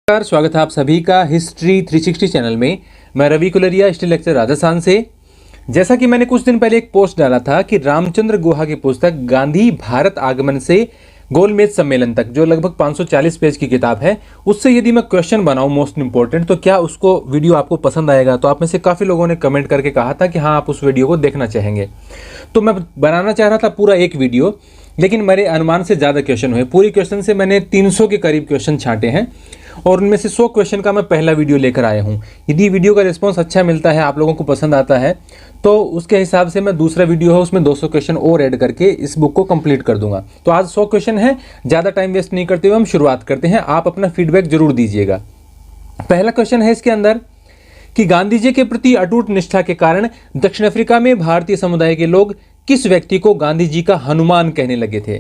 नमस्कार, स्वागत है आप सभी का हिस्ट्री 360 चैनल में। मैं रवि कुलरिया, हिस्ट्री लेक्चर राजस्थान से। जैसा कि मैंने कुछ दिन पहले एक पोस्ट डाला था कि रामचंद्र गुहा की पुस्तक गांधी भारत आगमन से गोलमेज सम्मेलन तक, जो लगभग 540 पेज की किताब है, उससे यदि मैं क्वेश्चन बनाऊं मोस्ट इंपॉर्टेंट, तो क्या उसको वीडियो आपको पसंद आएगा। तो आप में से काफ़ी लोगों ने कमेंट करके कहा था कि हाँ, आप उस वीडियो को देखना चाहेंगे। तो मैं बनाना चाह रहा था पूरा एक वीडियो, लेकिन मेरे अनुमान से ज़्यादा क्वेश्चन हुए। पूरी क्वेश्चन से मैंने 300 के करीब क्वेश्चन छांटे हैं और उनमें से 100 क्वेश्चन का मैं पहला वीडियो लेकर आया हूँ। यदि वीडियो का रिस्पांस अच्छा मिलता है, आप लोगों को पसंद आता है, तो उसके हिसाब से मैं दूसरा वीडियो है उसमें 200 क्वेश्चन और ऐड करके इस बुक को कंप्लीट कर दूंगा। तो आज 100 क्वेश्चन है, ज़्यादा टाइम वेस्ट नहीं करते हुए हम शुरुआत करते हैं। आप अपना फीडबैक जरूर दीजिएगा। पहला क्वेश्चन है इसके अंदर कि गांधी जी के प्रति अटूट निष्ठा के कारण दक्षिण अफ्रीका में भारतीय समुदाय के लोग किस व्यक्ति को गांधी जी का हनुमान कहने लगे थे।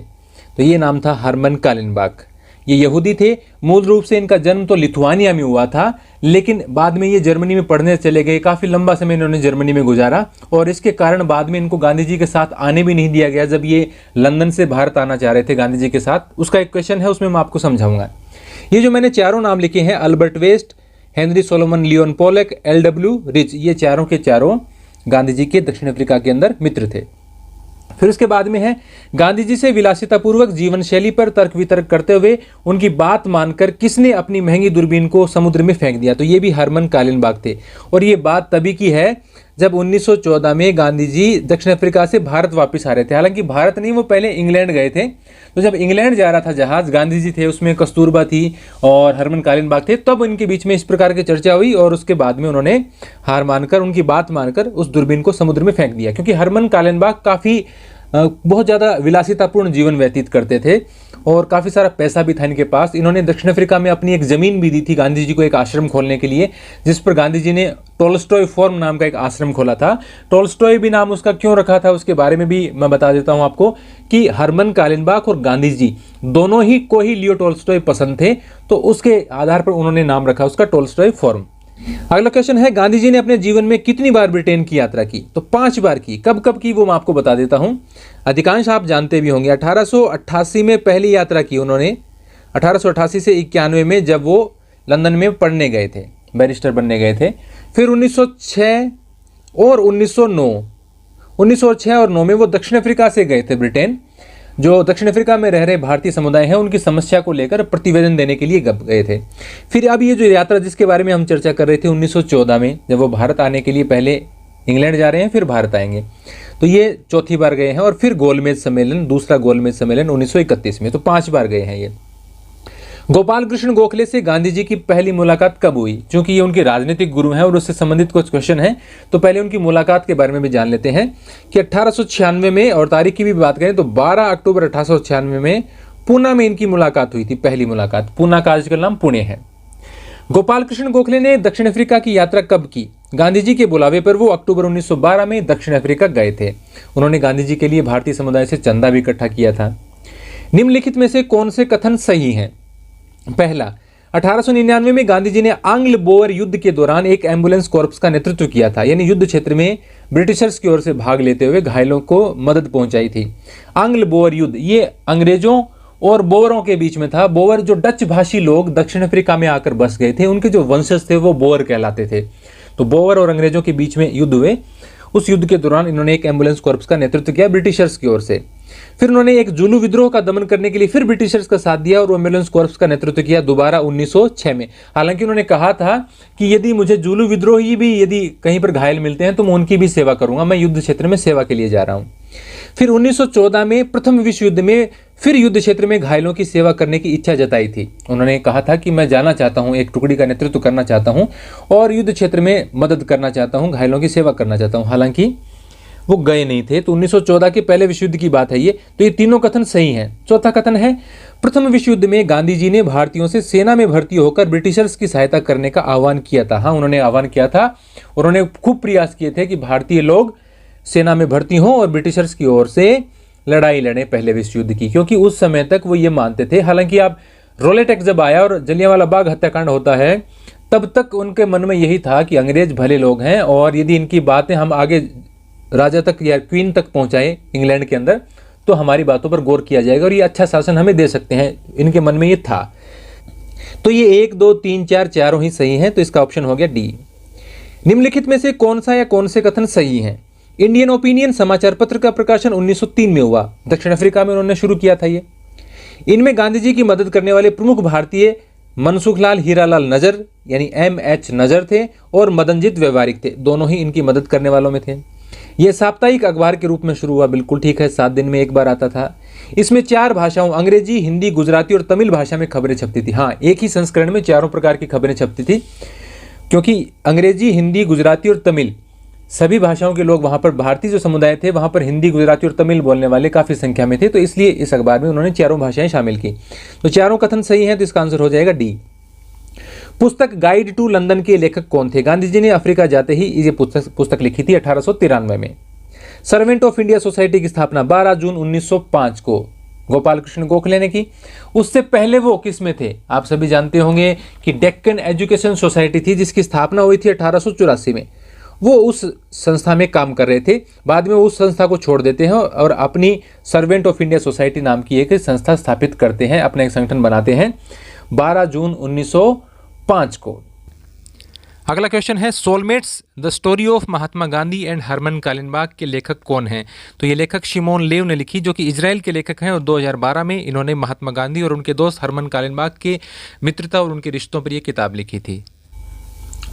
तो ये नाम था हरमन कालिनबाग। ये यहूदी थे। मूल रूप से इनका जन्म तो लिथुआनिया में हुआ था, लेकिन बाद में ये जर्मनी में पढ़ने चले गए। काफ़ी लंबा समय इन्होंने जर्मनी में गुजारा और इसके कारण बाद में इनको गांधी जी के साथ आने भी नहीं दिया गया। जब ये लंदन से भारत आना चाह रहे थे गांधी जी के साथ, उसका एक क्वेश्चन है, उसमें मैं आपको समझाऊंगा। ये जो मैंने चारों नाम लिखे हैं, Albert West, Henry Solomon Leon Polak, LW Rich, ये चारों के चारों गांधी जी के दक्षिण अफ्रीका के अंदर मित्र थे। फिर उसके बाद में है गांधी जी से विलासितापूर्वक जीवन शैली पर तर्क वितर्क करते हुए उनकी बात मानकर किसने अपनी महंगी दूरबीन को समुद्र में फेंक दिया। तो ये भी हरमन कालिनबाग थे। और ये बात तभी की है जब 1914 में गांधी जी दक्षिण अफ्रीका से भारत वापस आ रहे थे। हालांकि भारत नहीं, वो पहले इंग्लैंड गए थे। तो जब इंग्लैंड जा रहा था जहाज, गांधी जी थे उसमें, कस्तूरबा थी और हरमन कालिनबाग थे, तब इनके बीच में इस प्रकार की चर्चा हुई और उसके बाद में उन्होंने हार मानकर, उनकी बात मानकर उस दूरबीन को समुद्र में फेंक दिया। क्योंकि हरमन कालिनबाग काफ़ी बहुत ज़्यादा विलासितापूर्ण जीवन व्यतीत करते थे और काफ़ी सारा पैसा भी था इनके पास। इन्होंने दक्षिण अफ्रीका में अपनी एक ज़मीन भी दी थी गांधी जी को एक आश्रम खोलने के लिए, जिस पर गांधी जी ने टोल्स्टॉय फॉर्म नाम का एक आश्रम खोला था। टोल्स्टॉय भी नाम उसका क्यों रखा था, उसके बारे में भी मैं बता देता हूं आपको कि हरमन कालिनबाग और गांधी जी दोनों ही को ही लियो टोल्स्टॉय पसंद थे, तो उसके आधार पर उन्होंने नाम रखा उसका टोल्स्टॉय फॉर्म। अगला क्वेश्चन है, गांधी जी ने अपने जीवन में कितनी बार ब्रिटेन की यात्रा की। तो 5 बार की। कब कब की वो मैं आपको बता देता हूं। अधिकांश आप जानते भी होंगे। 1888 में पहली यात्रा की उन्होंने, 1888 से 91 में जब वो लंदन में पढ़ने गए थे, बैरिस्टर बनने गए थे। फिर 1906 और 1909, 1906 और 9 में वो दक्षिण अफ्रीका से गए थे ब्रिटेन। जो दक्षिण अफ्रीका में रह रहे भारतीय समुदाय हैं उनकी समस्या को लेकर प्रतिवेदन देने के लिए गए थे। फिर अब ये जो यात्रा जिसके बारे में हम चर्चा कर रहे थे 1914 में, जब वो भारत आने के लिए पहले इंग्लैंड जा रहे हैं फिर भारत आएंगे, तो ये चौथी बार गए हैं। और फिर गोलमेज सम्मेलन, दूसरा गोलमेज सम्मेलन 1931 में, तो 5 बार गए हैं ये। गोपाल कृष्ण गोखले से गांधी जी की पहली मुलाकात कब हुई। चूंकि ये उनके राजनीतिक गुरु हैं और उससे संबंधित कुछ क्वेश्चन हैं, तो पहले उनकी मुलाकात के बारे में भी जान लेते हैं कि 1896 में, और तारीख की भी बात करें तो 12 अक्टूबर 1896 में पूना में इनकी मुलाकात हुई थी, पहली मुलाकात। पूना का आजकल नाम पुणे है। गोपाल कृष्ण गोखले ने दक्षिण अफ्रीका की यात्रा कब की। गांधी जी के बुलावे पर वो अक्टूबर 1912 में दक्षिण अफ्रीका गए थे। उन्होंने गांधी जी के लिए भारतीय समुदाय से चंदा भी इकट्ठा किया था। निम्नलिखित में से कौन से कथन सही हैं। पहला, 1899 में गांधी जी ने आंग्ल बोअर युद्ध के दौरान एक एम्बुलेंस कॉर्प्स का नेतृत्व किया था, यानी युद्ध क्षेत्र में ब्रिटिशर्स की ओर से भाग लेते हुए घायलों को मदद पहुंचाई थी। आंग्ल बोअर युद्ध ये अंग्रेजों और बोअरों के बीच में था। बोअर जो डच भाषी लोग दक्षिण अफ्रीका में आकर बस गए थे, उनके जो वंशज थे वो बोअर कहलाते थे। तो बोअर और अंग्रेजों के बीच में युद्ध हुए। उस युद्ध के दौरान इन्होंने एक एम्बुलेंस कॉर्प्स का नेतृत्व किया ब्रिटिशर्स की ओर से। फिर उन्होंने एक जुलू विद्रोह का दमन करने के लिए फिर ब्रिटिशर्स का साथ दिया और एम्बुलेंस कॉर्प्स का नेतृत्व किया दोबारा 1906 में। हालांकि उन्होंने कहा था कि यदि मुझे जुलू विद्रोही भी यदि कहीं पर घायल मिलते हैं तो मैं उनकी भी सेवा करूंगा, मैं युद्ध क्षेत्र में सेवा के लिए जा रहा हूं। फिर 1914 में प्रथम विश्व युद्ध में फिर युद्ध क्षेत्र में घायलों की सेवा करने की इच्छा जताई थी। उन्होंने कहा था कि मैं जाना चाहता हूं, एक टुकड़ी का नेतृत्व करना चाहता हूं और युद्ध क्षेत्र में मदद करना चाहता हूं, घायलों की सेवा करना चाहता हूं। हालांकि वो गए नहीं थे। तो 1914 के पहले विश्व युद्ध की बात है ये। तो ये तीनों कथन सही हैं। चौथा कथन है, प्रथम विश्व युद्ध में गांधी जी ने भारतीयों से सेना में भर्ती होकर ब्रिटिशर्स की सहायता करने का आह्वान किया था। हाँ, उन्होंने आह्वान किया था और उन्होंने खूब प्रयास किए थे कि भारतीय लोग सेना में भर्ती हों और ब्रिटिशर्स की ओर से लड़ाई लड़ें पहले विश्व युद्ध की, क्योंकि उस समय तक वो ये मानते थे। हालांकि आप रोलेट एक्ट जब आया और जलियांवाला बाग हत्याकांड होता है, तब तक उनके मन में यही था कि अंग्रेज भले लोग हैं और यदि इनकी बातें हम आगे राजा तक या क्वीन तक पहुंचाएं इंग्लैंड के अंदर, तो हमारी बातों पर गौर किया जाएगा और ये अच्छा शासन हमें दे सकते हैं, इनके मन में ये था। तो ये 1, 2, 3, 4 चारों ही सही हैं, तो इसका ऑप्शन हो गया डी। निम्नलिखित में से कौन सा या कौन से कथन सही हैं? इंडियन ओपिनियन समाचार पत्र का प्रकाशन 1903 में हुआ, दक्षिण अफ्रीका में उन्होंने शुरू किया था ये। इनमें गांधी जी की मदद करने वाले प्रमुख भारतीय मनसुखलाल हीरालाल नजर यानी MH नजर थे और मदनजीत व्यवहारिक थे, दोनों ही इनकी मदद करने वालों में थे। यह साप्ताहिक अखबार के रूप में शुरू हुआ, बिल्कुल ठीक है, 7 दिन में एक बार आता था। इसमें 4 भाषाओं अंग्रेजी, हिंदी, गुजराती और तमिल भाषा में खबरें छपती थी। हाँ, एक ही संस्करण में चारों प्रकार की खबरें छपती थी, क्योंकि अंग्रेजी, हिंदी, गुजराती और तमिल सभी भाषाओं के लोग वहाँ पर, भारतीय जो समुदाय थे वहाँ पर हिंदी, गुजराती और तमिल बोलने वाले काफ़ी संख्या में थे, तो इसलिए इस अखबार में उन्होंने चारों भाषाएं शामिल की। तो चारों कथन सही हैं, तो इसका आंसर हो जाएगा डी। पुस्तक गाइड टू लंदन के लेखक कौन थे? गांधी जी ने अफ्रीका जाते ही ये पुस्तक लिखी थी 1893 में। सर्वेंट ऑफ इंडिया सोसाइटी की स्थापना 12 जून 1905 को गोपाल कृष्ण गोखले ने की। उससे पहले वो किस में थे? आप सभी जानते होंगे कि डेक्कन एजुकेशन सोसाइटी थी, जिसकी स्थापना हुई थी 1884 में। वो उस संस्था में काम कर रहे थे, बाद में वो उस संस्था को छोड़ देते हैं और अपनी सर्वेंट ऑफ इंडिया सोसाइटी नाम की एक संस्था स्थापित करते हैं, अपना एक संगठन बनाते हैं 12 जून 1905 को। अगला क्वेश्चन है, soulmates the story of Mahatma Gandhi and Hermann Kallenbach के लेखक कौन हैं? तो ये लेखक शिमोन लेव ने लिखी, जो कि इजराइल के लेखक हैं, और 2012 में इन्होंने महात्मा गांधी और उनके दोस्त हरमन कालिनबाग के मित्रता और उनके रिश्तों पर यह किताब लिखी थी।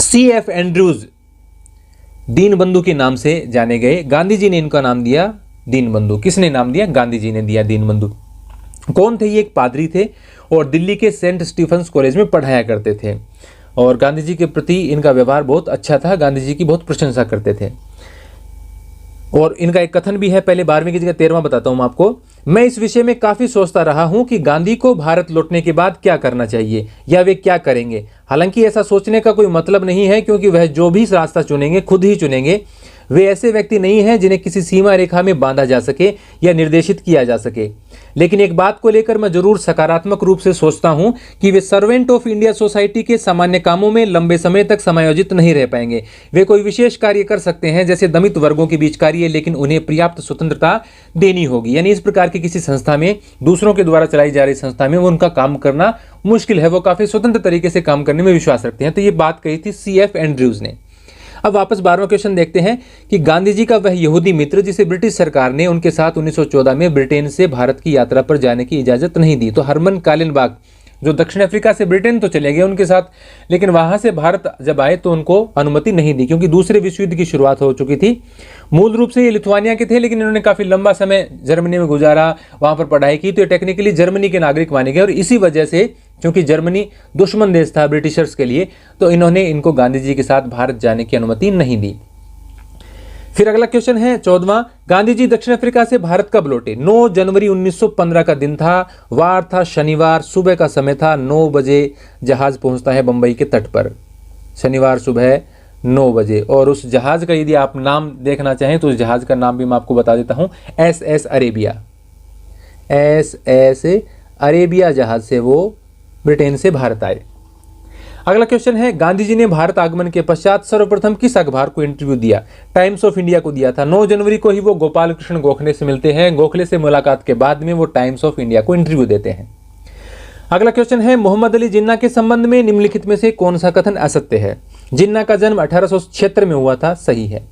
CF एंड्रूज दीनबंधु के नाम से जाने गए। गांधी जी ने इनका नाम दिया दीनबंधु। किसने नाम दिया? गांधी जी ने दिया दीनबंधु। कौन थे ये? एक पादरी थे और दिल्ली के सेंट स्टीफेंस कॉलेज में पढ़ाया करते थे, और गांधी जी के प्रति इनका व्यवहार बहुत अच्छा था, गांधी जी की बहुत प्रशंसा करते थे। और इनका एक कथन भी है, पहले 12वीं की जगह 13वां बताता हूं आपको। मैं इस विषय में काफी सोचता रहा हूं कि गांधी को भारत लौटने के बाद क्या करना चाहिए या वे क्या करेंगे। हालांकि ऐसा सोचने का कोई मतलब नहीं है, क्योंकि वह जो भी रास्ता चुनेंगे खुद ही चुनेंगे। वे ऐसे व्यक्ति नहीं हैं जिन्हें किसी सीमा रेखा में बांधा जा सके या निर्देशित किया जा सके। लेकिन एक बात को लेकर मैं जरूर सकारात्मक रूप से सोचता हूं कि वे सर्वेंट ऑफ इंडिया सोसाइटी के सामान्य कामों में लंबे समय तक समायोजित नहीं रह पाएंगे। वे कोई विशेष कार्य कर सकते हैं, जैसे दमित वर्गों के बीच कार्य, लेकिन उन्हें पर्याप्त स्वतंत्रता देनी होगी। यानी इस प्रकार की किसी संस्था में, दूसरों के द्वारा चलाई जा रही संस्था में उनका काम करना मुश्किल है। वो काफी स्वतंत्र तरीके से काम करने में विश्वास रखते हैं। तो ये बात कही थी CF एंड्रूज ने। अब वापस 12वां क्वेश्चन देखते हैं कि गांधी जी का वह यहूदी मित्र जिसे ब्रिटिश सरकार ने उनके साथ 1914 में ब्रिटेन से भारत की यात्रा पर जाने की इजाजत नहीं दी। तो हरमन कालिनबाग जो दक्षिण अफ्रीका से ब्रिटेन तो चले गए उनके साथ, लेकिन वहां से भारत जब आए तो उनको अनुमति नहीं दी, क्योंकि दूसरे विश्व युद्ध की शुरुआत हो चुकी थी। मूल रूप से ये लिथुआनिया के थे, लेकिन इन्होंने काफी लंबा समय जर्मनी में गुजारा, वहां पर पढ़ाई की, तो ये टेक्निकली जर्मनी के नागरिक माने गए। और इसी वजह से, क्योंकि जर्मनी दुश्मन देश था ब्रिटिशर्स के लिए, तो इन्होंने इनको गांधी जी के साथ भारत जाने की अनुमति नहीं दी। फिर अगला क्वेश्चन है 14वां, गांधी जी दक्षिण अफ्रीका से भारत कब लौटे? 9 जनवरी 1915 का दिन था, वार था शनिवार, सुबह का समय था, 9 बजे जहाज पहुंचता है बंबई के तट पर, शनिवार सुबह 9 बजे। और उस जहाज का यदि आप नाम देखना चाहें तो उस जहाज का नाम भी मैं आपको बता देता हूं, SS अरेबिया। SS अरेबिया जहाज से वो ब्रिटेन से भारत आए। अगला क्वेश्चन है, गांधी जी ने भारत आगमन के पश्चात सर्वप्रथम किस अखबार को इंटरव्यू दिया? टाइम्स ऑफ इंडिया को दिया था। 9 जनवरी को ही वो गोपाल कृष्ण गोखले से मिलते हैं। गोखले से मुलाकात के बाद में वो टाइम्स ऑफ इंडिया को इंटरव्यू देते हैं। अगला क्वेश्चन है, मोहम्मद अली जिन्ना के संबंध में निम्नलिखित में से कौन सा कथन असत्य है? जिन्ना का जन्म 1876 में हुआ था, सही है।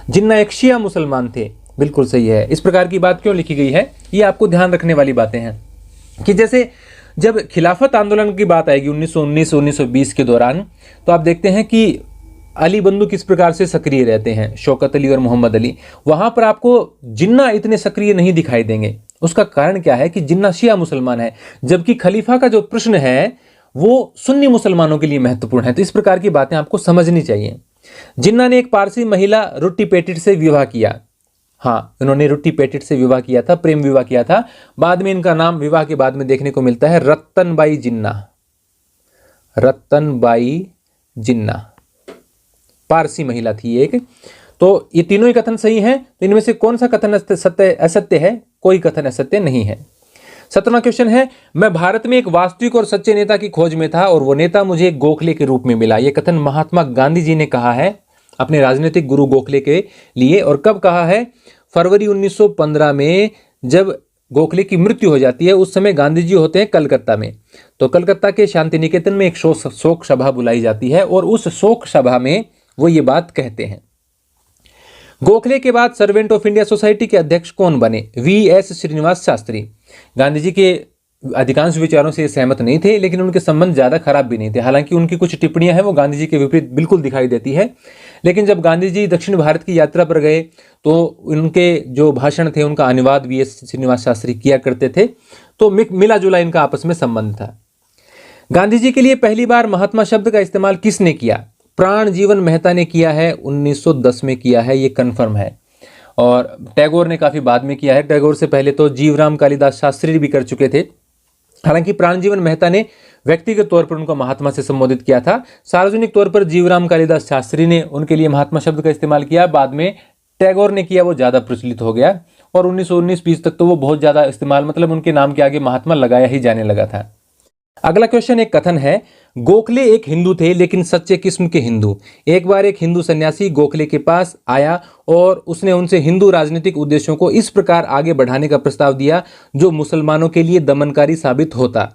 जिन्ना एक शिया मुसलमान थे, बिल्कुल सही है। इस प्रकार की बात क्यों लिखी गई है, ये आपको ध्यान रखने वाली बातें हैं कि जैसे जब खिलाफत आंदोलन की बात आएगी 1919-1920 के दौरान, तो आप देखते हैं कि अली बंधु किस प्रकार से सक्रिय रहते हैं, शौकत अली और मोहम्मद अली। वहां पर आपको जिन्ना इतने सक्रिय नहीं दिखाई देंगे। उसका कारण क्या है कि जिन्ना शिया मुसलमान है, जबकि खलीफा का जो प्रश्न है वो सुन्नी मुसलमानों के लिए महत्वपूर्ण है। तो इस प्रकार की बातें आपको समझनी चाहिए। जिन्ना ने एक पारसी महिला रुट्टी पेटिट से विवाह किया। हाँ, इन्होंने रुट्टी पेटिट से विवाह किया था, प्रेम विवाह किया था। बाद में इनका नाम विवाह के बाद में देखने को मिलता है रत्तनबाई जिन्ना। रत्तनबाई जिन्ना पारसी महिला थी एक। तो ये तीनों ही कथन सही हैं। तो इनमें से कौन सा कथन असत्य है? कोई कथन असत्य नहीं है। 17वां क्वेश्चन है, मैं भारत में एक वास्तविक और सच्चे नेता की खोज में था और वो नेता मुझे गोखले के रूप में मिला। यह कथन महात्मा गांधी जी ने कहा है अपने राजनीतिक गुरु गोखले के लिए। और कब कहा है? फरवरी 1915 में, जब गोखले की मृत्यु हो जाती है उस समय गांधी जी होते हैं कलकत्ता में। तो कलकत्ता के शांति निकेतन में एक शोक सभा बुलाई जाती है और उस शोक सभा में वो ये बात कहते हैं। गोखले के बाद सर्वेंट ऑफ इंडिया सोसाइटी के अध्यक्ष कौन बने? वी.एस. श्रीनिवास शास्त्री। गांधी जी के अधिकांश विचारों से सहमत नहीं थे, लेकिन उनके संबंध ज़्यादा खराब भी नहीं थे। हालांकि उनकी कुछ टिप्पणियां हैं वो गांधी जी के विपरीत बिल्कुल दिखाई देती है, लेकिन जब गांधी जी दक्षिण भारत की यात्रा पर गए तो उनके जो भाषण थे उनका अनुवाद वी.एस. श्रीनिवास शास्त्री किया करते थे, तो मिला जुला इनका आपस में संबंध था। गांधी जी के लिए पहली बार महात्मा शब्द का इस्तेमाल किसने किया? प्राण जीवन मेहता ने किया है, 1910 में किया है, ये कन्फर्म है। और टैगोर ने काफ़ी बाद में किया है। टैगोर से पहले तो जीवराम कालिदास शास्त्री भी कर चुके थे। हालांकि प्राणजीवन मेहता ने व्यक्तिगत तौर पर उनको महात्मा से संबोधित किया था। सार्वजनिक तौर पर जीवराम कालिदास शास्त्री ने उनके लिए महात्मा शब्द का इस्तेमाल किया। बाद में टैगोर ने किया, वो ज़्यादा प्रचलित हो गया और 1919-20 तक तो वो बहुत ज़्यादा इस्तेमाल, मतलब उनके नाम के आगे महात्मा लगाया ही जाने लगा था। अगला क्वेश्चन एक कथन है, गोखले एक हिंदू थे लेकिन सच्चे किस्म के हिंदू। एक बार एक हिंदू सन्यासी गोखले के पास आया और उसने उनसे हिंदू राजनीतिक उद्देश्यों को इस प्रकार आगे बढ़ाने का प्रस्ताव दिया जो मुसलमानों के लिए दमनकारी साबित होता।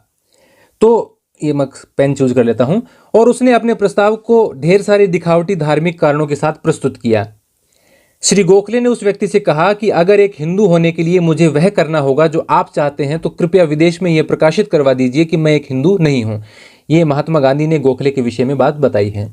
तो ये मैं पेन चूज कर लेता हूं। और उसने अपने प्रस्ताव को ढेर सारे दिखावटी धार्मिक कारणों के साथ प्रस्तुत किया। श्री गोखले ने उस व्यक्ति से कहा कि अगर एक हिंदू होने के लिए मुझे वह करना होगा जो आप चाहते हैं तो कृपया विदेश में यह प्रकाशित करवा दीजिए कि मैं एक हिंदू नहीं हूं। यह महात्मा गांधी ने गोखले के विषय में बात बताई है।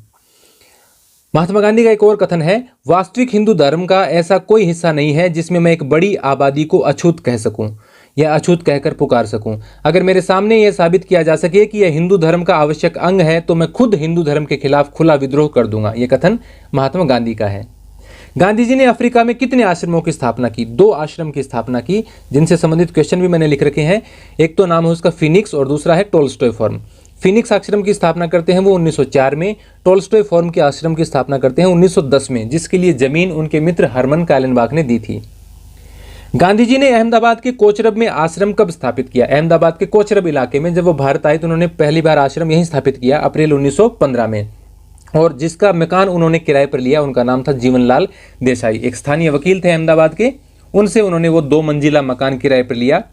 महात्मा गांधी का एक और कथन है, वास्तविक हिंदू धर्म का ऐसा कोई हिस्सा नहीं है जिसमें मैं एक बड़ी आबादी को अछूत कह सकूं या अछूत कहकर पुकार सकूं। अगर मेरे सामने यह साबित किया जा सके कि यह हिंदू धर्म का आवश्यक अंग है तो मैं खुद हिंदू धर्म के खिलाफ खुला विद्रोह कर दूंगा। यह कथन महात्मा गांधी का है। गांधी जी ने अफ्रीका में कितने आश्रमों की स्थापना की? 2 आश्रम की स्थापना की, जिनसे संबंधित क्वेश्चन भी मैंने लिख रखे हैं। एक तो नाम है उसका फिनिक्स और दूसरा है टोल्स्टॉय फॉर्म। फिनिक्स आश्रम की स्थापना करते हैं वो 1904 में, टोल्स्टॉय फॉर्म के आश्रम की स्थापना करते हैं 1910 में, जिसके लिए जमीन उनके मित्र हरमन कालेनबाग ने दी थी। गांधी जी ने अहमदाबाद के कोचरब में आश्रम कब स्थापित किया? अहमदाबाद के कोचरब इलाके में जब वो भारत आए तो उन्होंने पहली बार आश्रम यहीं स्थापित किया, अप्रैल 1915 में। और जिसका मकान उन्होंने किराए पर लिया उनका नाम था जीवनलाल देसाई। एक स्थानीय वकील थे अहमदाबाद के, उनसे उन्होंने वो 2 मंजिला मकान किराए पर लिया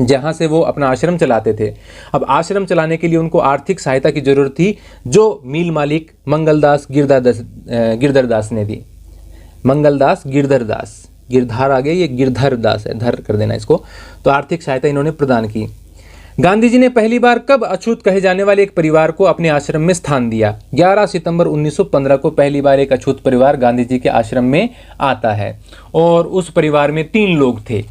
जहां से वो अपना आश्रम चलाते थे। अब आश्रम चलाने के लिए उनको आर्थिक सहायता की जरूरत थी, जो मिल मालिक मंगलदास गिरधरदास ने दी। मंगलदास गिरधरदास, गिरधार आगे, ये गिरधरदास है, धर कर देना इसको। तो आर्थिक सहायता इन्होंने प्रदान की। गांधी जी ने पहली बार कब अछूत कहे जाने वाले एक परिवार को अपने आश्रम में स्थान दिया? 11 सितंबर 1915 को पहली बार एक अछूत परिवार गांधी जी के आश्रम में आता है और उस परिवार में 3 लोग थे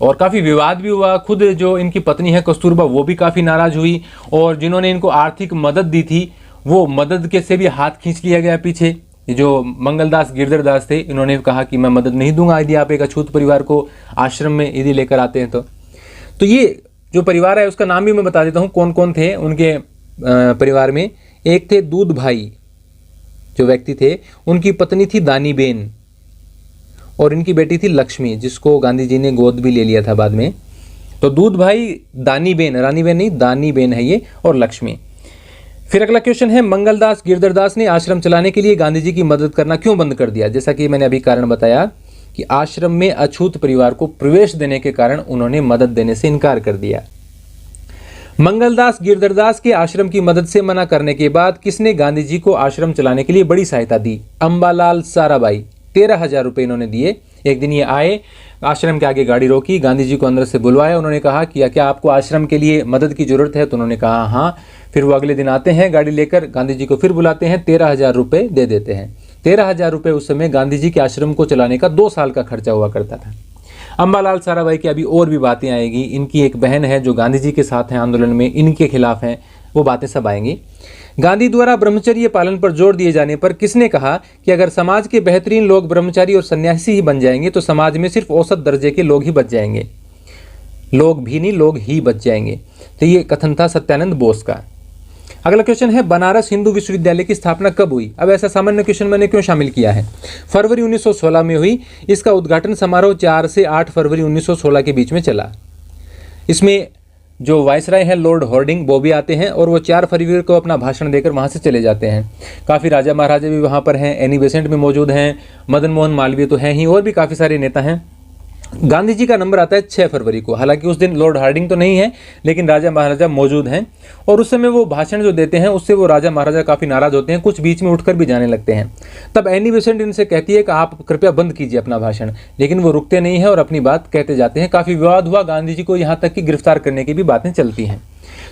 और काफ़ी विवाद भी हुआ। खुद जो इनकी पत्नी है कस्तूरबा वो भी काफ़ी नाराज हुई और जिन्होंने इनको आर्थिक मदद दी थी वो मदद के से भी हाथ खींच लिया गया पीछे। जो मंगलदास गिरधरदास थे इन्होंने कहा कि मैं मदद नहीं दूंगा यदि आप एक अछूत परिवार को आश्रम में यदि लेकर आते हैं तो ये जो परिवार है उसका नाम भी मैं बता देता हूँ कौन कौन थे उनके परिवार में। एक थे दूध भाई, जो व्यक्ति थे, उनकी पत्नी थी दानी बेन और इनकी बेटी थी लक्ष्मी, जिसको गांधी जी ने गोद भी ले लिया था बाद में। तो दूध भाई, दानी बेन, रानी बेन नहीं, दानी बेन है ये, और लक्ष्मी। फिर अगला क्वेश्चन है, मंगलदास गिरधरदास ने आश्रम चलाने के लिए गांधी जी की मदद करना क्यों बंद कर दिया? जैसा कि मैंने अभी कारण बताया कि आश्रम में अछूत परिवार को प्रवेश देने के कारण उन्होंने मदद देने से इनकार कर दिया। मंगलदास गिरधरदास के आश्रम की मदद से मना करने के बाद किसने गांधी जी को आश्रम चलाने के लिए बड़ी सहायता दी? अंबालाल साराभाई। 13,000 रुपये इन्होंने दिए। एक दिन ये आए, आश्रम के आगे गाड़ी रोकी, गांधी जी को अंदर से बुलवाया। उन्होंने कहा कि क्या आपको आश्रम के लिए मदद की जरूरत है? तो उन्होंने कहा हाँ। फिर वो अगले दिन आते हैं गाड़ी लेकर, गांधी जी को फिर बुलाते हैं, 13,000 रुपये दे देते हैं। 13,000 रुपये उस समय गांधी जी के आश्रम को चलाने का 2 साल का खर्चा हुआ करता था। अंबालाल साराभाई की अभी और भी बातें आएगी। इनकी एक बहन है जो गांधी जी के साथ हैं आंदोलन में, इनके खिलाफ हैं, वो बातें सब आएंगी। गांधी द्वारा ब्रह्मचर्य पालन पर जोर दिए जाने पर किसने कहा कि अगर समाज के बेहतरीन लोग ब्रह्मचारी और सन्यासी ही बन जाएंगे तो समाज में सिर्फ औसत दर्जे के लोग ही बच जाएंगे? लोग भी नहीं, लोग ही बच जाएंगे। तो ये कथन था सत्यानंद बोस का। अगला क्वेश्चन है, बनारस हिंदू विश्वविद्यालय की स्थापना कब हुई? अब ऐसा सामान्य क्वेश्चन मैंने क्यों शामिल किया है? फरवरी 1916 में हुई। इसका उद्घाटन समारोह 4 से 8 फरवरी 1916 के बीच में चला। इसमें जो वायसराय हैं लॉर्ड हॉर्डिंग वो भी आते हैं और वो 4 फरवरी को अपना भाषण देकर वहाँ से चले जाते हैं। काफ़ी राजा महाराजा भी वहाँ पर हैं, एनी बेसेंट भी मौजूद हैं, मदन मोहन मालवीय तो हैं ही, और भी काफ़ी सारे नेता हैं। गांधी जी का नंबर आता है 6 फरवरी को। हालांकि उस दिन लॉर्ड हार्डिंग तो नहीं है, लेकिन राजा महाराजा मौजूद हैं और उस समय वो भाषण जो देते हैं उससे वो राजा महाराजा काफ़ी नाराज होते हैं, कुछ बीच में उठकर भी जाने लगते हैं। तब एनी बेसेंट इनसे कहती है कि आप कृपया बंद कीजिए अपना भाषण, लेकिन वो रुकते नहीं है और अपनी बात कहते जाते हैं। काफ़ी विवाद हुआ, गांधी जी को यहाँ तक कि गिरफ्तार करने की भी बातें चलती हैं।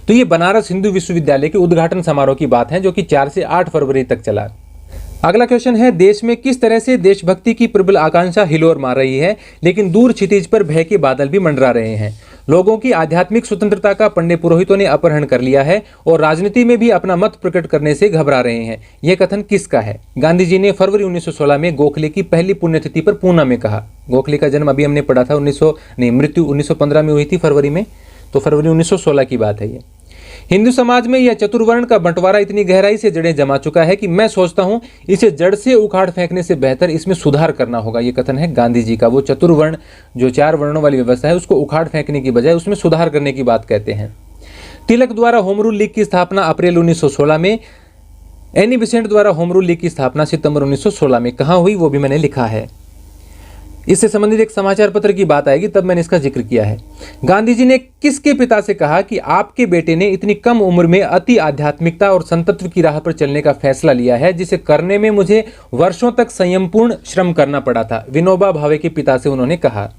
तो ये बनारस हिंदू विश्वविद्यालय के उद्घाटन समारोह की बात है जो कि 4 से 8 फरवरी तक चला। अगला क्वेश्चन है, देश में किस तरह से देशभक्ति की प्रबल आकांक्षा हिलोर मार रही है, लेकिन दूर क्षितिज पर भय के बादल भी मंडरा रहे हैं। लोगों की आध्यात्मिक स्वतंत्रता का पंडित पुरोहितों ने अपहरण कर लिया है और राजनीति में भी अपना मत प्रकट करने से घबरा रहे हैं। यह कथन किसका है? गांधी जी ने फरवरी 1916 में गोखले की पहली पुण्यतिथि पर पूना में कहा। गोखले का जन्म अभी हमने पढ़ा था, मृत्यु 1915 में हुई थी फरवरी में, तो फरवरी 1916 की बात है ये। हिंदू समाज में यह चतुर्वर्ण का बंटवारा इतनी गहराई से जड़ें जमा चुका है कि मैं सोचता हूं इसे जड़ से उखाड़ फेंकने से बेहतर इसमें सुधार करना होगा। यह कथन है गांधी जी का। वो चतुर्वर्ण जो 4 वर्णों वाली व्यवस्था है उसको उखाड़ फेंकने की बजाय उसमें सुधार करने की बात कहते हैं। तिलक द्वारा होम रूल लीग की स्थापना अप्रैल 1916 में, एनी बेसेंट द्वारा होम रूल लीग की स्थापना सितंबर 1916 में। कहाँ हुई वो भी मैंने लिखा है। इससे संबंधित एक समाचार पत्र की बात आएगी तब मैंने इसका जिक्र किया है। गांधी जी ने किसके पिता से कहा कि आपके बेटे ने इतनी कम उम्र में अति आध्यात्मिकता और संतत्व की राह पर चलने का फैसला लिया है जिसे करने में मुझे वर्षों तक संयमपूर्ण श्रम करना पड़ा था? विनोबा भावे के पिता से उन्होंने कहा।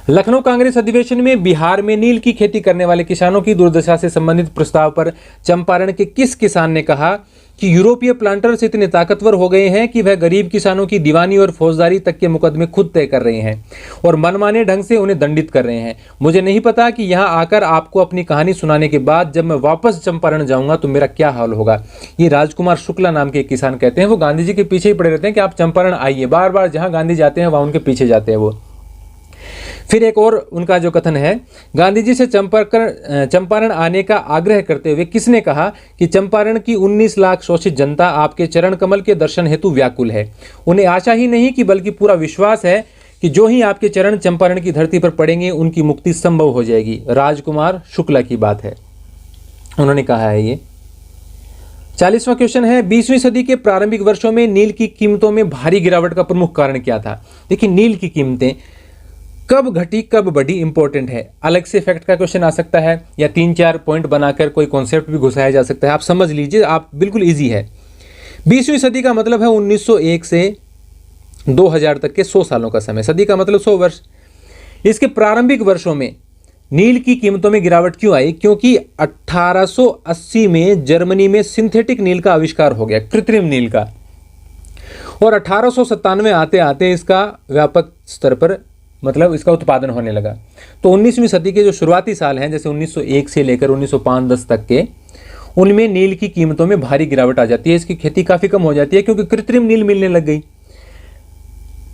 लखनऊ कांग्रेस अधिवेशन में बिहार में नील की खेती करने वाले किसानों की दुर्दशा से संबंधित प्रस्ताव पर चंपारण के किस किसान ने कहा कि यूरोपीय प्लांटर्स इतने ताकतवर हो गए हैं कि वह गरीब किसानों की दीवानी और फौजदारी तक के मुकदमे खुद तय कर रहे हैं और मनमाने ढंग से उन्हें दंडित कर रहे हैं। मुझे नहीं पता कि यहाँ आकर आपको अपनी कहानी सुनाने के बाद जब मैं वापस चंपारण जाऊंगा तो मेरा क्या हाल होगा। ये राजकुमार शुक्ला नाम के एक किसान कहते हैं। वो गांधी जी के पीछे ही पड़े रहते हैं कि आप चंपारण आइए, बार बार जहाँ गांधी जाते हैं वहाँ उनके पीछे जाते हैं वो। फिर एक और उनका जो कथन है, गांधी जी से चंपारण आने का आग्रह करते हुए किसने कहा कि चंपारण की 19 लाख शोषित जनता आपके चरण कमल के दर्शन हेतु व्याकुल है। उन्हें आशा ही नहीं कि बल्कि पूरा विश्वास है कि जो ही आपके चरण चंपारण की धरती पर पड़ेंगे उनकी मुक्ति संभव हो जाएगी। राजकुमार शुक्ला की बात है, उन्होंने कहा है ये। 40वां क्वेश्चन है, 20वीं सदी के प्रारंभिक वर्षों में नील की कीमतों में भारी गिरावट का प्रमुख कारण क्या था? देखिए, नील की कीमतें कब घटी कब बढ़ी इंपॉर्टेंट है। अलग से फैक्ट का क्वेश्चन आ सकता है या 3-4 पॉइंट बनाकर कोई कॉन्सेप्ट भी घुसाया जा सकता है। आप समझ लीजिए, आप बिल्कुल इजी है। 20वीं सदी का मतलब है 1901 से 2000 तक के 100 सालों का समय। सदी का मतलब 100 वर्ष। इसके प्रारंभिक वर्षों में नील की कीमतों में गिरावट क्यों आई? क्योंकि 1880 में जर्मनी में सिंथेटिक नील का आविष्कार हो गया, कृत्रिम नील का, और 1897 आते आते इसका व्यापक स्तर पर मतलब इसका उत्पादन होने लगा। तो 19वीं सदी के जो शुरुआती साल हैं, जैसे 1901 से लेकर 1905-10 तक के, उनमें नील की कीमतों में भारी गिरावट आ जाती है। इसकी खेती काफ़ी कम हो जाती है क्योंकि कृत्रिम नील मिलने लग गई।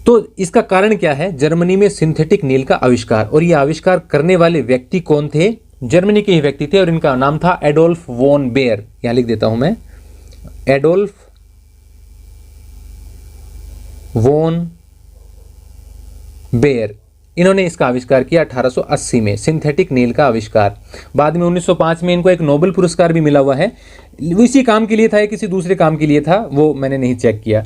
तो इसका कारण क्या है? जर्मनी में सिंथेटिक नील का आविष्कार। और ये आविष्कार करने वाले व्यक्ति कौन थे? जर्मनी के ही व्यक्ति थे और इनका नाम था एडोल्फ वॉन बेयर। यहाँ लिख देता हूं मैं, एडोल्फ वॉन बेयर। इन्होंने इसका आविष्कार किया 1880 में, सिंथेटिक नील का आविष्कार। बाद में 1905 में इनको एक नोबेल पुरस्कार भी मिला हुआ है। इसी काम के लिए था या किसी दूसरे काम के लिए था, वो मैंने नहीं चेक किया।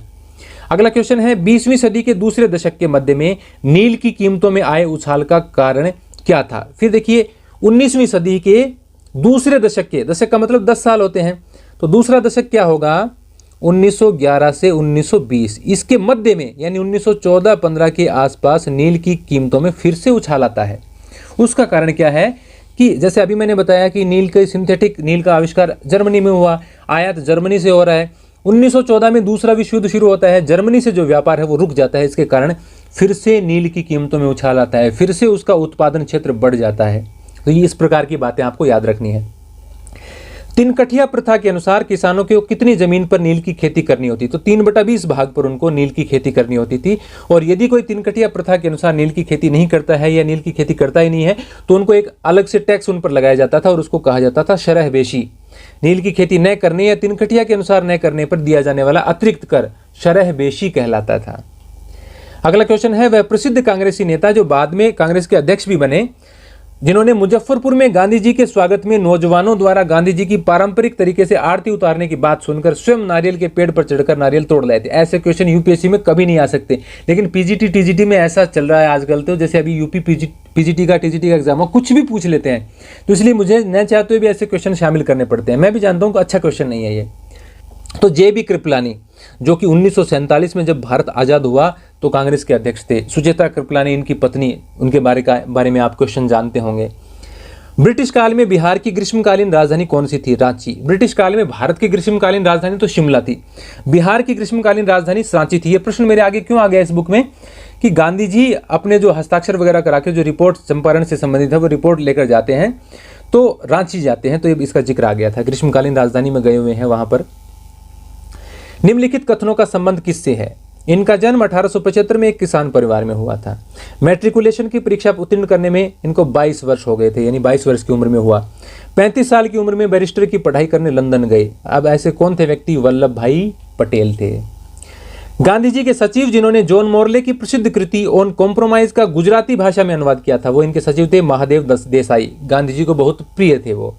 अगला क्वेश्चन है, 20वीं सदी के दूसरे दशक के मध्य में नील की कीमतों में आए उछाल का कारण क्या था? फिर देखिए, 19वीं सदी के दूसरे दशक के, दशक का मतलब 10 साल होते हैं, तो दूसरा दशक क्या होगा? 1911 से 1920, इसके मध्य में यानी 1914-15 के आसपास नील की कीमतों में फिर से उछाल आता है। उसका कारण क्या है कि जैसे अभी मैंने बताया कि नील के सिंथेटिक नील का आविष्कार जर्मनी में हुआ, आयात जर्मनी से हो रहा है। 1914 में दूसरा विश्व युद्ध शुरू होता है, जर्मनी से जो व्यापार है वो रुक जाता है। इसके कारण फिर से नील की कीमतों में उछाल आता है, फिर से उसका उत्पादन क्षेत्र बढ़ जाता है। तो ये इस प्रकार की बातें आपको याद रखनी है। 3 कठिया प्रथा के अनुसार किसानों को कितनी जमीन पर नील की खेती करनी होती? तो 3/20 भाग पर उनको नील की खेती करनी होती थी। और यदि कोई 3 कठिया प्रथा के अनुसार नील की खेती नहीं करता है या नील की खेती करता ही नहीं है तो उनको एक अलग से टैक्स उन पर लगाया जाता था और उसको कहा जाता था शरह बेशी। नील की खेती न करने या 3 कठिया के अनुसार न करने पर दिया जाने वाला अतिरिक्त कर शरह बेशी कहलाता था। अगला क्वेश्चन है, वह प्रसिद्ध कांग्रेसी नेता जो बाद में कांग्रेस के अध्यक्ष भी बने, जिन्होंने मुजफ्फरपुर में गांधी जी के स्वागत में नौजवानों द्वारा गांधी जी की पारंपरिक तरीके से आरती उतारने की बात सुनकर स्वयं नारियल के पेड़ पर चढ़कर नारियल तोड़ लाए थे। ऐसे क्वेश्चन यूपीएससी में कभी नहीं आ सकते, लेकिन पीजीटी टीजीटी में ऐसा चल रहा है आजकल, तो जैसे अभी यूपी पीजीटी का टीजीटी का एग्जाम हो, कुछ भी पूछ लेते हैं, तो इसलिए मुझे न चाहते हुए भी ऐसे क्वेश्चन शामिल करने पड़ते हैं। मैं भी जानता हूँ कि अच्छा क्वेश्चन नहीं है ये। तो जे.बी. कृपलानी, जो कि 1947 में जब भारत आज़ाद हुआ तो कांग्रेस के अध्यक्ष थे। सुचेता कृपलानी इनकी पत्नी, उनके बारे में आप क्वेश्चन जानते होंगे। ब्रिटिश काल में बिहार की ग्रीष्मकालीन राजधानी कौन सी थी? रांची। ब्रिटिश काल में भारत की ग्रीष्मकालीन राजधानी तो शिमला थी, बिहार की ग्रीष्मकालीन राजधानी रांची थी। ये प्रश्न मेरे आगे क्यों आ गया इस बुक में कि गांधी जी अपने जो हस्ताक्षर वगैरह करा के जो रिपोर्ट चंपारण से संबंधित है वो रिपोर्ट लेकर जाते हैं तो रांची जाते हैं, तो ये इसका जिक्र आ गया था। ग्रीष्मकालीन राजधानी में गए हुए हैं वहां पर। निम्नलिखित कथनों का संबंध किससे है? इनका जन्म 1875 में एक किसान परिवार में हुआ था। मैट्रिकुलेशन की परीक्षा उत्तीर्ण करने में इनको 22 वर्ष हो गए थे, यानी 22 वर्ष की उम्र में हुआ। 35 साल की उम्र में बैरिस्टर की पढ़ाई करने लंदन गए। अब ऐसे कौन थे व्यक्ति? वल्लभ भाई पटेल थे। गांधी जी के सचिव जिन्होंने जॉन मोरले की प्रसिद्ध कृति ऑन कॉम्प्रोमाइज का गुजराती भाषा में अनुवाद किया था, वो इनके सचिव थे महादेव देसाई। गांधी जी को बहुत प्रिय थे वो।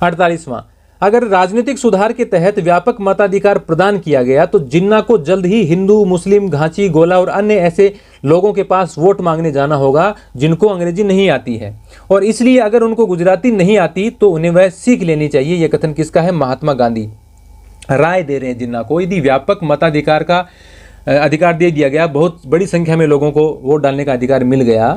48वां, अगर राजनीतिक सुधार के तहत व्यापक मताधिकार प्रदान किया गया तो जिन्ना को जल्द ही हिंदू, मुस्लिम, घांची, गोला और अन्य ऐसे लोगों के पास वोट मांगने जाना होगा जिनको अंग्रेजी नहीं आती है, और इसलिए अगर उनको गुजराती नहीं आती तो उन्हें वह सीख लेनी चाहिए। यह कथन किसका है? महात्मा गांधी राय दे रहे हैं जिन्ना को। यदि व्यापक मताधिकार का अधिकार दे दिया गया, बहुत बड़ी संख्या में लोगों को वोट डालने का अधिकार मिल गया,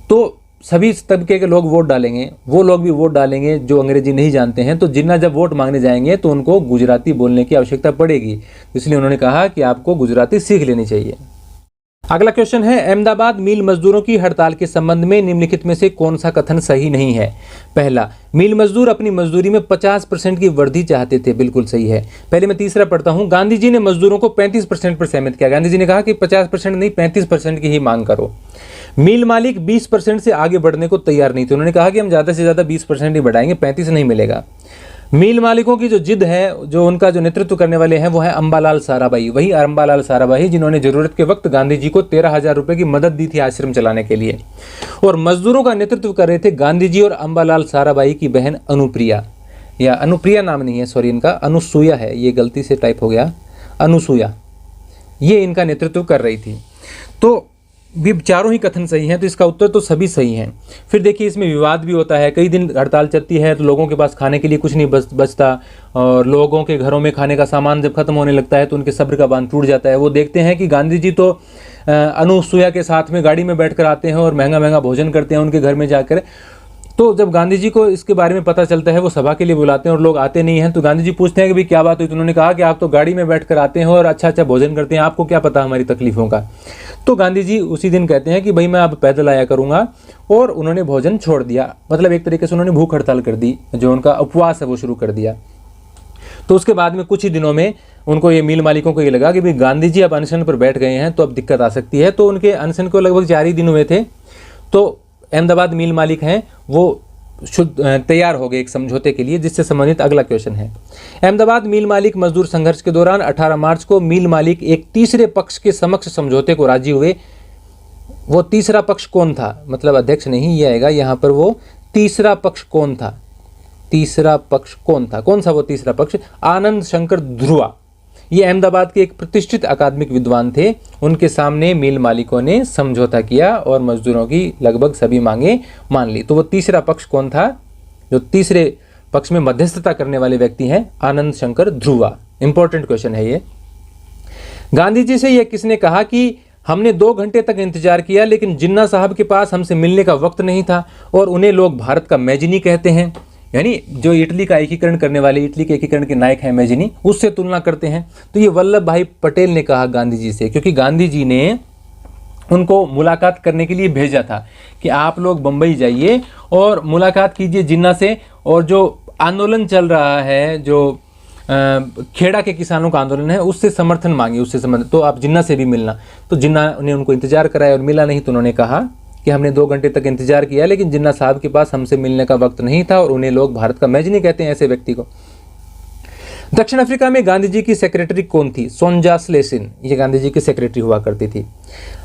तो सभी तबके के लोग वोट डालेंगे, वो लोग भी वोट डालेंगे जो अंग्रेजी नहीं जानते हैं। तो जिन्ना जब वोट मांगने जाएंगे तो उनको गुजराती बोलने की आवश्यकता पड़ेगी, इसलिए उन्होंने कहा कि आपको गुजराती सीख लेनी चाहिए। अगला क्वेश्चन है, अहमदाबाद मिल मजदूरों की हड़ताल के संबंध में निम्नलिखित में से कौन सा कथन सही नहीं है? पहला, मिल मजदूर अपनी मजदूरी में 50% की वृद्धि चाहते थे। बिल्कुल सही है। पहले मैं तीसरा पढ़ता हूं। गांधी जी ने मजदूरों को 35% पर सहमत किया। गांधी जी ने कहा कि 50% नहीं, 35% की ही मांग करो। मिल मालिक 20% से आगे बढ़ने को तैयार नहीं थे। उन्होंने कहा कि हम ज़्यादा से ज़्यादा 20% ही बढ़ाएंगे, 35 नहीं मिलेगा। मिल मालिकों की जो जिद है, जो उनका जो नेतृत्व करने वाले हैं, वो है अंबालाल साराभाई। वही अंबालाल साराभाई जिन्होंने जरूरत के वक्त गांधी जी को 13,000 रुपए की मदद दी थी आश्रम चलाने के लिए। और मजदूरों का नेतृत्व कर रहे थे गांधी जी और अंबालाल साराभाई की बहन अनुप्रिया, या अनुप्रिया नाम नहीं है, सॉरी, इनका अनुसुया है, ये गलती से टाइप हो गया, अनुसुया, ये इनका नेतृत्व कर रही थी। तो भी चारों ही कथन सही हैं, तो इसका उत्तर तो सभी सही हैं। फिर देखिए इसमें विवाद भी होता है, कई दिन हड़ताल चलती है तो लोगों के पास खाने के लिए कुछ नहीं बचता, और लोगों के घरों में खाने का सामान जब खत्म होने लगता है तो उनके सब्र का बांध टूट जाता है। वो देखते हैं कि गांधी जी तो अनुसुया के साथ में गाड़ी में बैठकर आते हैं और महंगा महंगा भोजन करते हैं उनके घर में जाकर। तो जब गांधी जी को इसके बारे में पता चलता है, वो सभा के लिए बुलाते हैं और लोग आते नहीं हैं, तो गांधी जी पूछते हैं कि भाई क्या बात हुई? तो उन्होंने कहा कि आप तो गाड़ी में बैठकर आते हैं और अच्छा अच्छा भोजन करते हैं, आपको क्या पता हमारी तकलीफों का। तो गांधी जी उसी दिन कहते हैं कि भाई मैं अब पैदल आया करूंगा, और उन्होंने भोजन छोड़ दिया। मतलब एक तरीके से उन्होंने भूख हड़ताल कर दी, जो उनका उपवास है वो शुरू कर दिया। तो उसके बाद में कुछ ही दिनों में उनको ये मिल मालिकों को ये लगा कि भाई गांधी जी अब अनशन पर बैठ गए हैं तो अब दिक्कत आ सकती है। तो उनके अनशन को लगभग 4 ही दिन हुए थे, तो अहमदाबाद मिल मालिक हैं वो तैयार हो गए एक समझौते के लिए, जिससे संबंधित अगला क्वेश्चन है। अहमदाबाद मिल मालिक मजदूर संघर्ष के दौरान 18 मार्च को मिल मालिक एक तीसरे पक्ष के समक्ष समझौते को राजी हुए। वो तीसरा पक्ष कौन था? मतलब अध्यक्ष नहीं, ये आएगा यहाँ पर, वो तीसरा पक्ष कौन था? तीसरा पक्ष कौन था? कौन सा वो तीसरा पक्ष? आनंद शंकर ध्रुवा। ये अहमदाबाद के एक प्रतिष्ठित अकादमिक विद्वान थे। उनके सामने मिल मालिकों ने समझौता किया और मजदूरों की लगभग सभी मांगे मान ली। तो वो तीसरा पक्ष कौन था? जो तीसरे पक्ष में मध्यस्थता करने वाले व्यक्ति हैं आनंद शंकर ध्रुवा। इंपॉर्टेंट क्वेश्चन है ये। गांधी जी से यह किसने कहा कि हमने 2 घंटे तक इंतजार किया लेकिन जिन्ना साहब के पास हमसे मिलने का वक्त नहीं था, और उन्हें लोग भारत का मैजिनी कहते हैं, यानी जो इटली का एकीकरण करने वाले, इटली के एकीकरण के नायक हैं मैजिनी, उससे तुलना करते हैं। तो ये वल्लभ भाई पटेल ने कहा गांधी जी से, क्योंकि गांधी जी ने उनको मुलाकात करने के लिए भेजा था कि आप लोग बम्बई जाइए और मुलाकात कीजिए जिन्ना से, और जो आंदोलन चल रहा है, जो खेड़ा के किसानों का आंदोलन है, उससे समर्थन मांगिए, उससे संबंधित, तो आप जिन्ना से भी मिलना। तो जिन्ना ने उनको इंतजार कराया और मिला नहीं, तो उन्होंने कहा कि हमने 2 घंटे तक इंतजार किया लेकिन जिन्ना साहब के पास हमसे मिलने का वक्त नहीं था, और उन्हें लोग भारत का मैजिनी कहते हैं ऐसे व्यक्ति को। दक्षिण अफ्रीका में गांधी जी की सेक्रेटरी कौन थी? सोंजा स्लेसिन, ये गांधी जी की सेक्रेटरी हुआ करती थी।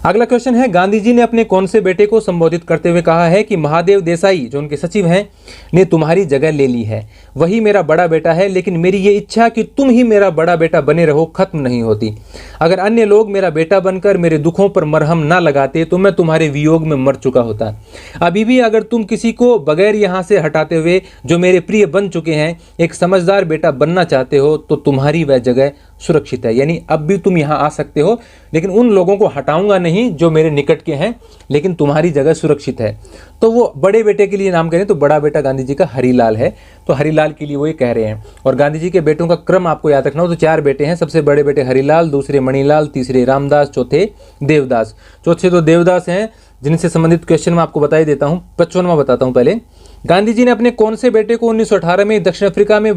अगला क्वेश्चन है, गांधी जी ने अपने कौन से बेटे को संबोधित करते हुए कहा है कि महादेव देसाई, जो उनके सचिव हैं, ने तुम्हारी जगह ले ली है। वही मेरा बड़ा बेटा है, लेकिन मेरी ये इच्छा कि तुम ही मेरा बड़ा बेटा बने रहो खत्म नहीं होती। अगर अन्य लोग मेरा बेटा बनकर मेरे दुखों पर मरहम ना लगाते तो मैं तुम्हारे वियोग में मर चुका होता। अभी भी अगर तुम किसी को बगैर यहाँ से हटाते हुए, जो मेरे प्रिय बन चुके हैं, एक समझदार बेटा बनना चाहते हो तो तुम्हारी वह जगह सुरक्षित है। यानी अब भी तुम यहाँ आ सकते हो, लेकिन उन लोगों को हटाऊंगा नहीं जो मेरे निकट के हैं, लेकिन तुम्हारी जगह सुरक्षित है। तो वो बड़े बेटे के लिए नाम करें तो बड़ा बेटा गांधी जी का हरिलाल है, तो हरिलाल के लिए वो ये कह रहे हैं। और गांधी जी के बेटों का क्रम आपको याद रखना हो तो 4 बेटे हैं। सबसे बड़े बेटे हरिलाल, दूसरे मणिलाल, तीसरे रामदास, चौथे देवदास। चौथे तो देवदास हैं, जिनसे संबंधित क्वेश्चन मैं आपको बता ही देता हूँ। 55वां बताता हूँ पहले। गांधी जी ने अपने कौन से बेटे को 1918 में दक्षिण अफ्रीका में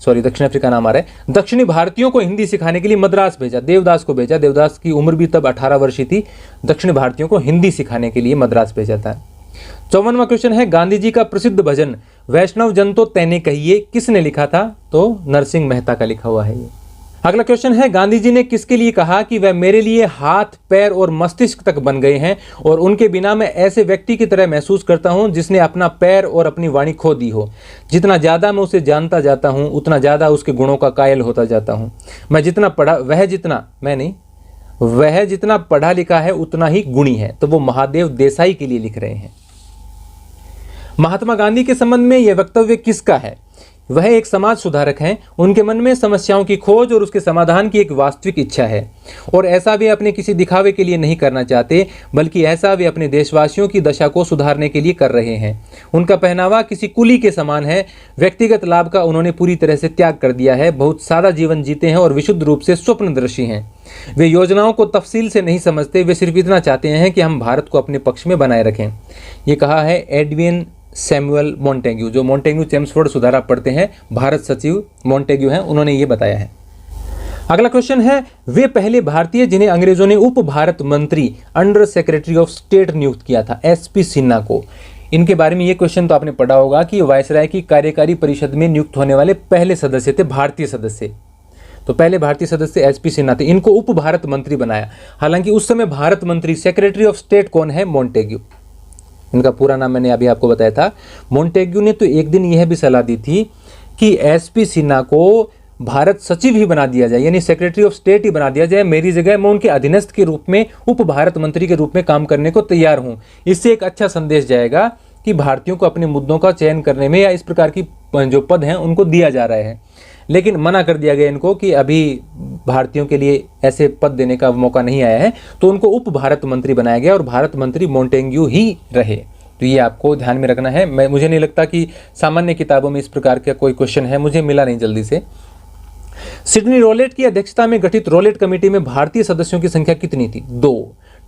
दक्षिण अफ्रीका नाम आ रहा है, दक्षिणी भारतीयों को हिंदी सिखाने के लिए मद्रास भेजा? देवदास को भेजा। देवदास की उम्र भी तब 18 वर्ष थी। दक्षिणी भारतीयों को हिंदी सिखाने के लिए मद्रास भेजा था। 54वां क्वेश्चन है, गांधी जी का प्रसिद्ध भजन वैष्णव जन तो तैने कहिए किसने लिखा था? तो नरसिंह मेहता का लिखा हुआ है ये। अगला क्वेश्चन है, गांधी जी ने किसके लिए कहा कि वह मेरे लिए हाथ, पैर और मस्तिष्क तक बन गए हैं और उनके बिना मैं ऐसे व्यक्ति की तरह महसूस करता हूं जिसने अपना पैर और अपनी वाणी खो दी हो। जितना ज़्यादा मैं उसे जानता जाता हूं, उतना ज़्यादा उसके गुणों का कायल होता जाता हूं। वह जितना पढ़ा लिखा है उतना ही गुणी है। तो वो महादेव देसाई के लिए लिख रहे हैं। महात्मा गांधी के संबंध में यह वक्तव्य किसका है? वह एक समाज सुधारक हैं। उनके मन में समस्याओं की खोज और उसके समाधान की एक वास्तविक इच्छा है, और ऐसा वे अपने किसी दिखावे के लिए नहीं करना चाहते, बल्कि ऐसा वे अपने देशवासियों की दशा को सुधारने के लिए कर रहे हैं। उनका पहनावा किसी कुली के समान है। व्यक्तिगत लाभ का उन्होंने पूरी तरह से त्याग कर दिया है। बहुत सादा जीवन जीते हैं और विशुद्ध रूप से स्वप्नदर्शी हैं। वे योजनाओं को तफसील से नहीं समझते। वे सिर्फ इतना चाहते हैं कि हम भारत को अपने पक्ष में बनाए रखें। ये कहा है एडविन सैमुअल मोंटेग्यू, जो मोंटेग्यू चेम्सफोर्ड सुधार आप पढ़ते हैं, भारत सचिव मोंटेग्यू हैं, उन्होंने ये बताया है। अगला क्वेश्चन है, वे पहले भारतीय जिन्हें अंग्रेजों ने उप भारत मंत्री, अंडर सेक्रेटरी ऑफ स्टेट नियुक्त किया था, एसपी सिन्हा को। इनके बारे में ये क्वेश्चन तो आपने पढ़ा होगा कि वायसराय की कार्यकारी परिषद में नियुक्त होने वाले पहले सदस्य थे, भारतीय सदस्य। तो पहले भारतीय सदस्य एसपी सिन्हा थे। इनको उप भारत मंत्री बनाया। हालांकि उस समय भारत मंत्री, सेक्रेटरी ऑफ स्टेट कौन है? मोंटेग्यू। इनका पूरा नाम मैंने अभी आपको बताया था। मोंटेग्यू ने तो एक दिन यह भी सलाह दी थी कि एसपी सिन्हा को भारत सचिव ही बना दिया जाए, यानी सेक्रेटरी ऑफ स्टेट ही बना दिया जाए। मेरी जगह मैं उनके अधीनस्थ के रूप में, उप भारत मंत्री के रूप में काम करने को तैयार हूं। इससे एक अच्छा संदेश जाएगा कि भारतीयों को अपने मुद्दों का चयन करने में या इस प्रकार की जो पद हैं उनको दिया जा रहा है। लेकिन मना कर दिया गया इनको कि अभी भारतीयों के लिए ऐसे पद देने का मौका नहीं आया है, तो उनको उप भारत मंत्री बनाया गया और भारत मंत्री मोंटेग्यू ही रहे। तो ये आपको ध्यान में रखना है। मुझे नहीं लगता कि सामान्य किताबों में इस प्रकार का कोई क्वेश्चन है, मुझे मिला नहीं जल्दी से। सिडनी रोलेट की अध्यक्षता में गठित रोलेट कमेटी में भारतीय सदस्यों की संख्या कितनी थी? 2।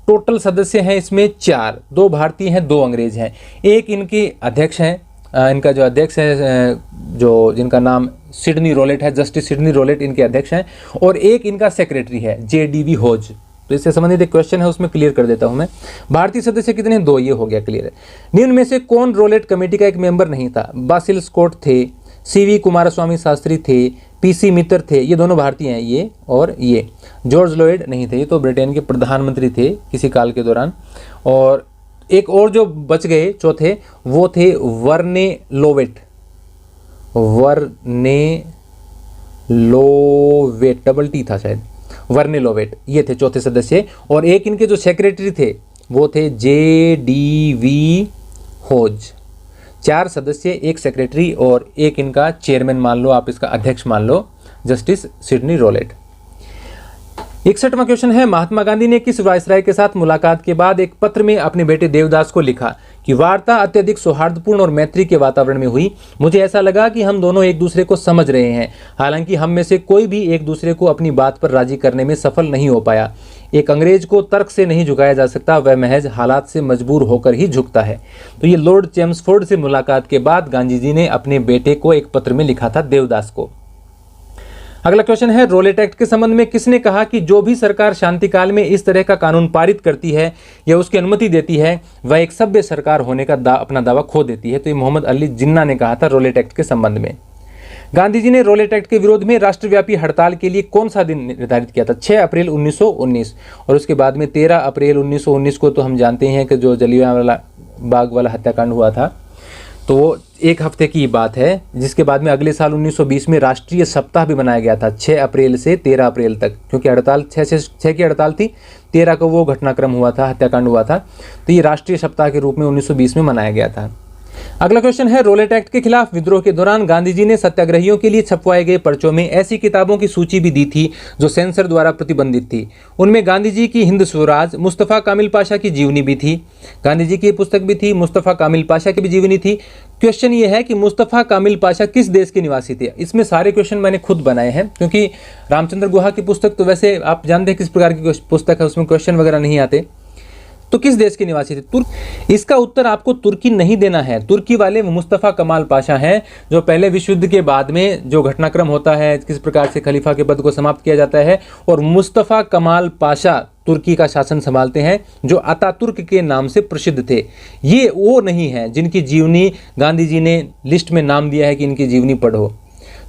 टोटल सदस्य हैं इसमें 4, 2 भारतीय हैं, 2 अंग्रेज हैं। एक इनके अध्यक्ष हैं, इनका जो अध्यक्ष है, जो जिनका नाम सिडनी रोलेट है, जस्टिस सिडनी रोलेट इनके अध्यक्ष हैं, और एक इनका सेक्रेटरी है जेडीवी होज। तो इससे संबंधित एक क्वेश्चन है, उसमें क्लियर कर देता हूं मैं। भारतीय सदस्य कितने? 2, ये हो गया क्लियर है। निम्न में से कौन रोलेट कमेटी का एक मेंबर नहीं था? बासिल स्कॉट थे, सीवी कुमारस्वामी शास्त्री थे, पीसी मित्र थे, ये दोनों भारतीय हैं, ये और ये। जॉर्ज लॉयड नहीं थे, ये तो ब्रिटेन के प्रधानमंत्री थे किसी काल के दौरान। और एक और जो बच गए चौथे, वो थे वर्ने लोवेट, डबल टी था शायद, वर्ने लोवेट, ये थे चौथे सदस्य। और एक इनके जो सेक्रेटरी थे वो थे जेडीवी होज। 4 सदस्य, एक सेक्रेटरी और एक इनका चेयरमैन मान लो, आप इसका अध्यक्ष मान लो, जस्टिस सिडनी रोलेट। 61वां क्वेश्चन है, महात्मा गांधी ने किस वायसराय के साथ मुलाकात के बाद एक पत्र में अपने बेटे देवदास को लिखा कि वार्ता अत्यधिक सौहार्दपूर्ण और मैत्री के वातावरण में हुई। मुझे ऐसा लगा कि हम दोनों एक दूसरे को समझ रहे हैं। हालांकि हम में से कोई भी एक दूसरे को अपनी बात पर राजी करने में सफल नहीं हो पाया। एक अंग्रेज को तर्क से नहीं झुकाया जा सकता, वह महज हालात से मजबूर होकर ही झुकता है। तो ये लॉर्ड चेम्सफोर्ड से मुलाकात के बाद गांधी जी ने अपने बेटे को एक पत्र में लिखा था, देवदास को। अगला क्वेश्चन है, रोलेट एक्ट के संबंध में किसने कहा कि जो भी सरकार शांति काल में इस तरह का कानून पारित करती है या उसकी अनुमति देती है, वह एक सभ्य सरकार होने का अपना दावा खो देती है? तो ये मोहम्मद अली जिन्ना ने कहा था रोलेट एक्ट के संबंध में। गांधी जी ने रॉलेट एक्ट के विरोध में राष्ट्रव्यापी हड़ताल के लिए कौन सा दिन निर्धारित किया था? 6 अप्रैल 1919। और उसके बाद में 13 अप्रैल 1919 को तो हम जानते हैं कि जो जलियांवाला बाग वाला हत्याकांड हुआ था, तो वो एक हफ्ते की बात है। जिसके बाद में अगले साल 1920 में राष्ट्रीय सप्ताह भी मनाया गया था, 6 अप्रैल से 13 अप्रैल तक, क्योंकि हड़ताल 6 की हड़ताल थी, 13 को वो घटनाक्रम हुआ था, हत्याकांड हुआ था। तो ये राष्ट्रीय सप्ताह के रूप में 1920 में मनाया गया था। अगला क्वेश्चन है, रॉलेट एक्ट के खिलाफ विद्रोह के दौरान गांधी जी ने सत्याग्रहियों के लिए छपवाए गए पर्चों में ऐसी किताबों की सूची भी दी थी जो सेंसर द्वारा प्रतिबंधित थी। उनमें गांधी जी की हिंद स्वराज, मुस्तफ़ा कामिल पाशा की जीवनी भी थी। गांधी जी की पुस्तक भी थी, मुस्तफ़ा कामिल पाशा की भी जीवनी थी। क्वेश्चन ये है कि मुस्तफ़ा कामिल पाशा किस देश के निवासी थे? इसमें सारे क्वेश्चन मैंने खुद बनाए हैं, क्योंकि रामचंद्र गुहा की पुस्तक तो वैसे आप जानते हैं किस प्रकार की पुस्तक है, उसमें क्वेश्चन वगैरह नहीं आते। तो किस देश के निवासी थे? तुर्क। इसका उत्तर आपको तुर्की नहीं देना है। तुर्की वाले मुस्तफ़ा कमाल पाशा हैं, जो पहले विश्व युद्ध के बाद में जो घटनाक्रम होता है, किस प्रकार से खलीफा के पद को समाप्त किया जाता है, और मुस्तफ़ा कमाल पाशा तुर्की का शासन संभालते हैं, जो अतातुर्क के नाम से प्रसिद्ध थे। ये वो नहीं है जिनकी जीवनी गांधी जी ने लिस्ट में नाम दिया है कि इनकी जीवनी पढ़ो।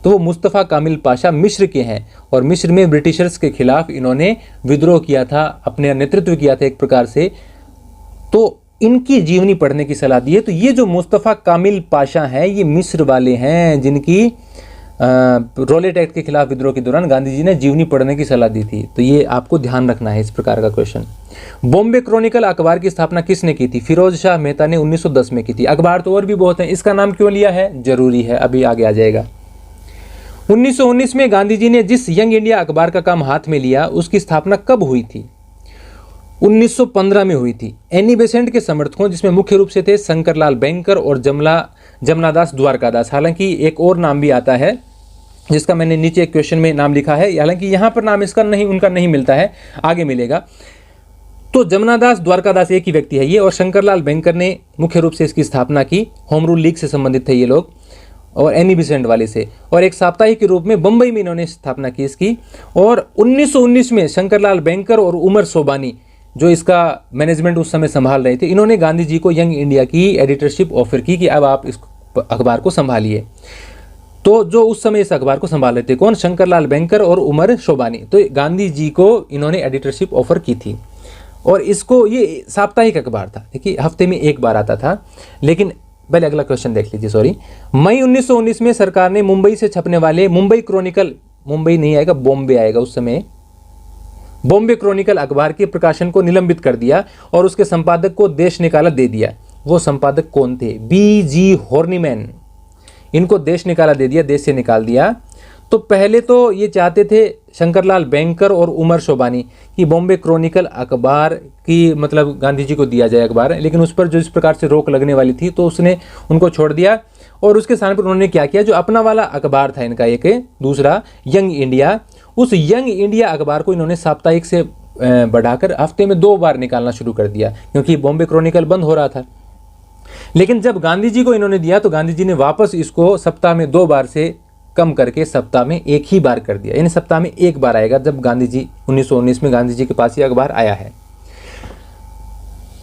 तो वो मुस्तफ़ा कामिल पाशा मिस्र के हैं, और मिस्र में ब्रिटिशर्स के खिलाफ इन्होंने विद्रोह किया था, अपने नेतृत्व किया था एक प्रकार से। तो इनकी जीवनी पढ़ने की सलाह दी है। तो ये जो मुस्तफ़ा कामिल पाशा हैं, ये मिस्र वाले हैं जिनकी रॉलेट एक्ट के खिलाफ विद्रोह के दौरान गांधी जी ने जीवनी पढ़ने की सलाह दी थी। तो ये आपको ध्यान रखना है इस प्रकार का क्वेश्चन। बॉम्बे क्रॉनिकल अखबार की स्थापना किसने की थी? फिरोज शाह मेहता ने 1910 में की थी। अखबार तो और भी बहुत हैं, इसका नाम क्यों लिया है जरूरी है, अभी आगे आ जाएगा। 1919 में गांधी जी ने जिस यंग इंडिया अखबार का काम हाथ में लिया, उसकी स्थापना कब हुई थी? 1915 में हुई थी। एनी बेसेंट के समर्थकों, जिसमें मुख्य रूप से थे शंकरलाल बैंकर और जमनादास द्वारकादास। हालांकि एक और नाम भी आता है जिसका मैंने नीचे एक क्वेश्चन में नाम लिखा है, हालांकि यहाँ पर नाम इसका नहीं, उनका नहीं मिलता है, आगे मिलेगा। तो जमनादास द्वारकादास एक ही व्यक्ति है ये, और शंकरलाल बैंकर ने मुख्य रूप से इसकी स्थापना की। होम रूल लीग से संबंधित थे ये लोग, और एनी बेसेंट वाले से। और एक साप्ताहिक के रूप में बम्बई में इन्होंने स्थापना की इसकी। और 1919 में शंकरलाल बैंकर और उमर सोबानी, जो इसका मैनेजमेंट उस समय संभाल रहे थे, इन्होंने गांधी जी को यंग इंडिया की एडिटरशिप ऑफर की कि अब आप इस अखबार को संभालिए। तो जो उस समय इस अखबार को संभाल रहे थे कौन? शंकरलाल बैंकर और उमर सोबानी। तो गांधी जी को इन्होंने एडिटरशिप ऑफर की थी। और इसको, ये साप्ताहिक अखबार था, देखिए हफ्ते में एक बार आता था। लेकिन पहले अगला क्वेश्चन देख लीजिए, सॉरी। मई 1919 में सरकार ने मुंबई से छपने वाले मुंबई क्रॉनिकल, मुंबई नहीं आएगा, बॉम्बे आएगा उस समय, बॉम्बे क्रॉनिकल अखबार के प्रकाशन को निलंबित कर दिया और उसके संपादक को देश निकाला दे दिया। वो संपादक कौन थे? B.G. हॉर्नीमैन। इनको देश निकाला दे दिया, देश से निकाल दिया। तो पहले तो ये चाहते थे शंकरलाल बैंकर और उमर सोबानी कि बॉम्बे क्रॉनिकल अखबार की मतलब गांधी जी को दिया जाए अखबार, लेकिन उस पर जो इस प्रकार से रोक लगने वाली थी तो उसने उनको छोड़ दिया। और उसके स्थान पर उन्होंने क्या किया, जो अपना वाला अखबार था इनका एक दूसरा यंग इंडिया, उस यंग इंडिया अखबार को इन्होंने साप्ताहिक से बढ़ाकर हफ्ते में 2 बार निकालना शुरू कर दिया, क्योंकि बॉम्बे क्रॉनिकल बंद हो रहा था। लेकिन जब गांधी जी को इन्होंने दिया तो गांधी जी ने वापस इसको सप्ताह में 2 बार से कम करके सप्ताह में 1 ही बार कर दिया। यानी सप्ताह में 1 बार आएगा, जब गांधी जी 1919 में गांधी जी के पास ये अखबार आया है।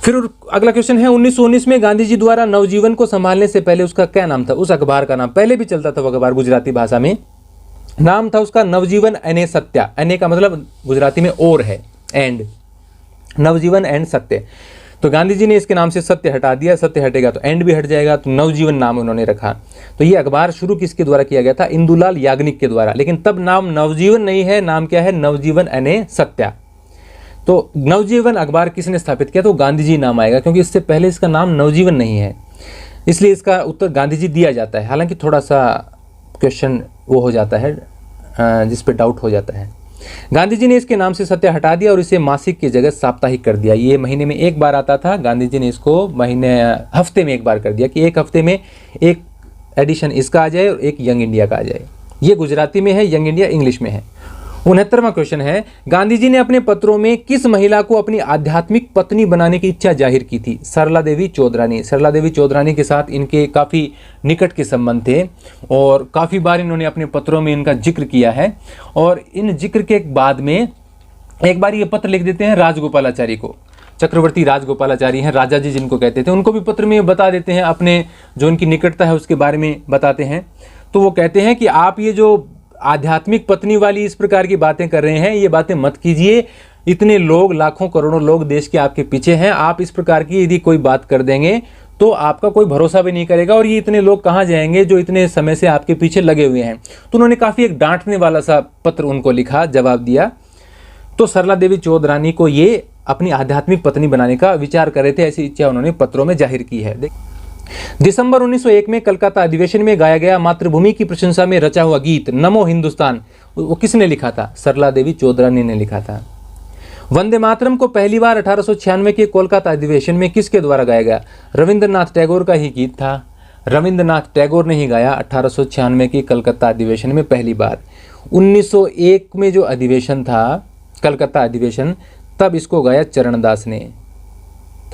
फिर अगला क्वेश्चन है, 1919 में गांधी जी द्वारा नवजीवन को संभालने से पहले उसका क्या नाम था? उस अखबार का नाम पहले भी चलता था वो अखबार गुजराती भाषा में, नाम था उसका नवजीवन एने सत्या। एने का मतलब गुजराती में और है, एंड, नवजीवन एंड सत्य। तो गांधी जी ने इसके नाम से सत्य हटा दिया, सत्य हटेगा तो एंड भी हट जाएगा, तो नवजीवन नाम उन्होंने रखा। तो ये अखबार शुरू किसके द्वारा किया गया था? इंदुलाल याग्निक के द्वारा। लेकिन तब नाम नवजीवन नहीं है, नाम क्या है? नवजीवन एने सत्या। तो नवजीवन अखबार किसने स्थापित किया? तो गांधी जी नाम आएगा, क्योंकि इससे पहले इसका नाम नवजीवन नहीं है, इसलिए इसका उत्तर गांधी जी दिया जाता है। हालांकि थोड़ा सा क्वेश्चन वो हो जाता है जिस पे डाउट हो जाता है। गांधी जी ने इसके नाम से सत्य हटा दिया और इसे मासिक की जगह साप्ताहिक कर दिया। ये महीने में 1 बार आता था, गांधी जी ने इसको हफ्ते में 1 बार कर दिया कि एक हफ्ते में एक एडिशन इसका आ जाए और एक यंग इंडिया का आ जाए। ये गुजराती में है, यंग इंडिया इंग्लिश में है। 69वां क्वेश्चन है, गांधी जी ने अपने पत्रों में किस महिला को अपनी आध्यात्मिक पत्नी बनाने की इच्छा जाहिर की थी? सरला देवी चौधरानी। सरला देवी चौधरानी के साथ इनके काफ़ी निकट के संबंध थे और काफ़ी बार इन्होंने अपने पत्रों में इनका जिक्र किया है। और इन जिक्र के बाद में एक बार ये पत्र लिख देते हैं राजगोपालाचारी को। चक्रवर्ती राजगोपालाचारी हैं, राजा जी जिनको कहते थे, उनको भी पत्र में बता देते हैं, अपने जो उनकी निकटता है उसके बारे में बताते हैं। तो वो कहते हैं कि आप ये जो आध्यात्मिक पत्नी वाली इस प्रकार की बातें कर रहे हैं, ये बातें मत कीजिए। इतने लोग, लाखों करोड़ों लोग देश के आपके पीछे हैं, आप इस प्रकार की यदि कोई बात कर देंगे तो आपका कोई भरोसा भी नहीं करेगा, और ये इतने लोग कहाँ जाएंगे जो इतने समय से आपके पीछे लगे हुए हैं। तो उन्होंने काफ़ी एक डांटने वाला सा पत्र उनको लिखा, जवाब दिया। तो सरला देवी चौधरानी को ये अपनी आध्यात्मिक पत्नी बनाने का विचार कर रहे थे, ऐसी इच्छा उन्होंने पत्रों में जाहिर की है। दिसंबर 1901 में कलकत्ता अधिवेशन में गाया गया मातृभूमि की प्रशंसा में रचा हुआ गीत नमो हिंदुस्तान, वो किसने लिखा था? सरला देवी चौधरानी ने लिखा था। वंदे मातरम को पहली बार 1896 के कोलकाता अधिवेशन में किसके द्वारा गाया गया? रविंद्रनाथ टैगोर का ही गीत था। रविंद्रनाथ टैगोर ने ही गाया 1896 के कलकत्ता अधिवेशन में पहली बार। 1901 में जो अधिवेशन था, कलकत्ता अधिवेशन, तब इसको गाया चरणदास ने,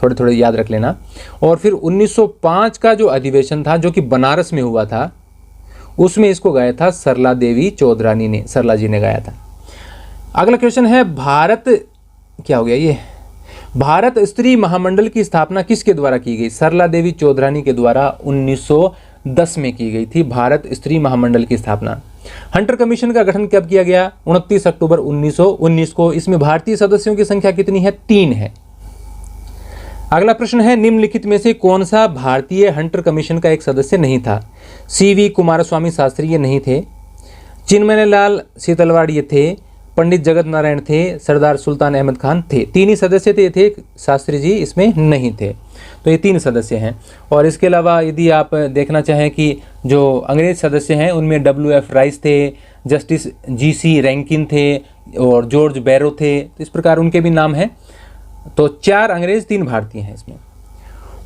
थोड़े थोड़े याद रख लेना। और फिर 1905 का जो अधिवेशन था, जो कि बनारस में हुआ था, उसमें इसको गाया था सरला देवी चौधरानी ने, सरला जी ने गाया था। अगला क्वेश्चन है, भारत, क्या हो गया ये, भारत स्त्री महामंडल की स्थापना किसके द्वारा की गई? सरला देवी चौधरानी के द्वारा 1910 में की गई थी भारत स्त्री महामंडल की स्थापना। हंटर कमीशन का गठन कब किया गया? 29 अक्टूबर 1919 को। इसमें भारतीय सदस्यों की संख्या कितनी है? 3 है। अगला प्रश्न है, निम्नलिखित में से कौन सा भारतीय हंटर कमीशन का एक सदस्य नहीं था? CV कुमारस्वामी शास्त्री ये नहीं थे, चिन्मयलाल सीतलवाड़ ये थे, पंडित जगत नारायण थे, सरदार सुल्तान अहमद खान थे। 3 ही सदस्य थे, शास्त्री जी इसमें नहीं थे। तो ये 3 सदस्य हैं। और इसके अलावा यदि आप देखना चाहें कि जो अंग्रेज सदस्य हैं उनमें WF राइस थे, जस्टिस GC रैंकिन थे और जॉर्ज बैरो थे, इस प्रकार उनके भी नाम हैं। तो 4 अंग्रेज 3 भारतीय हैं इसमें।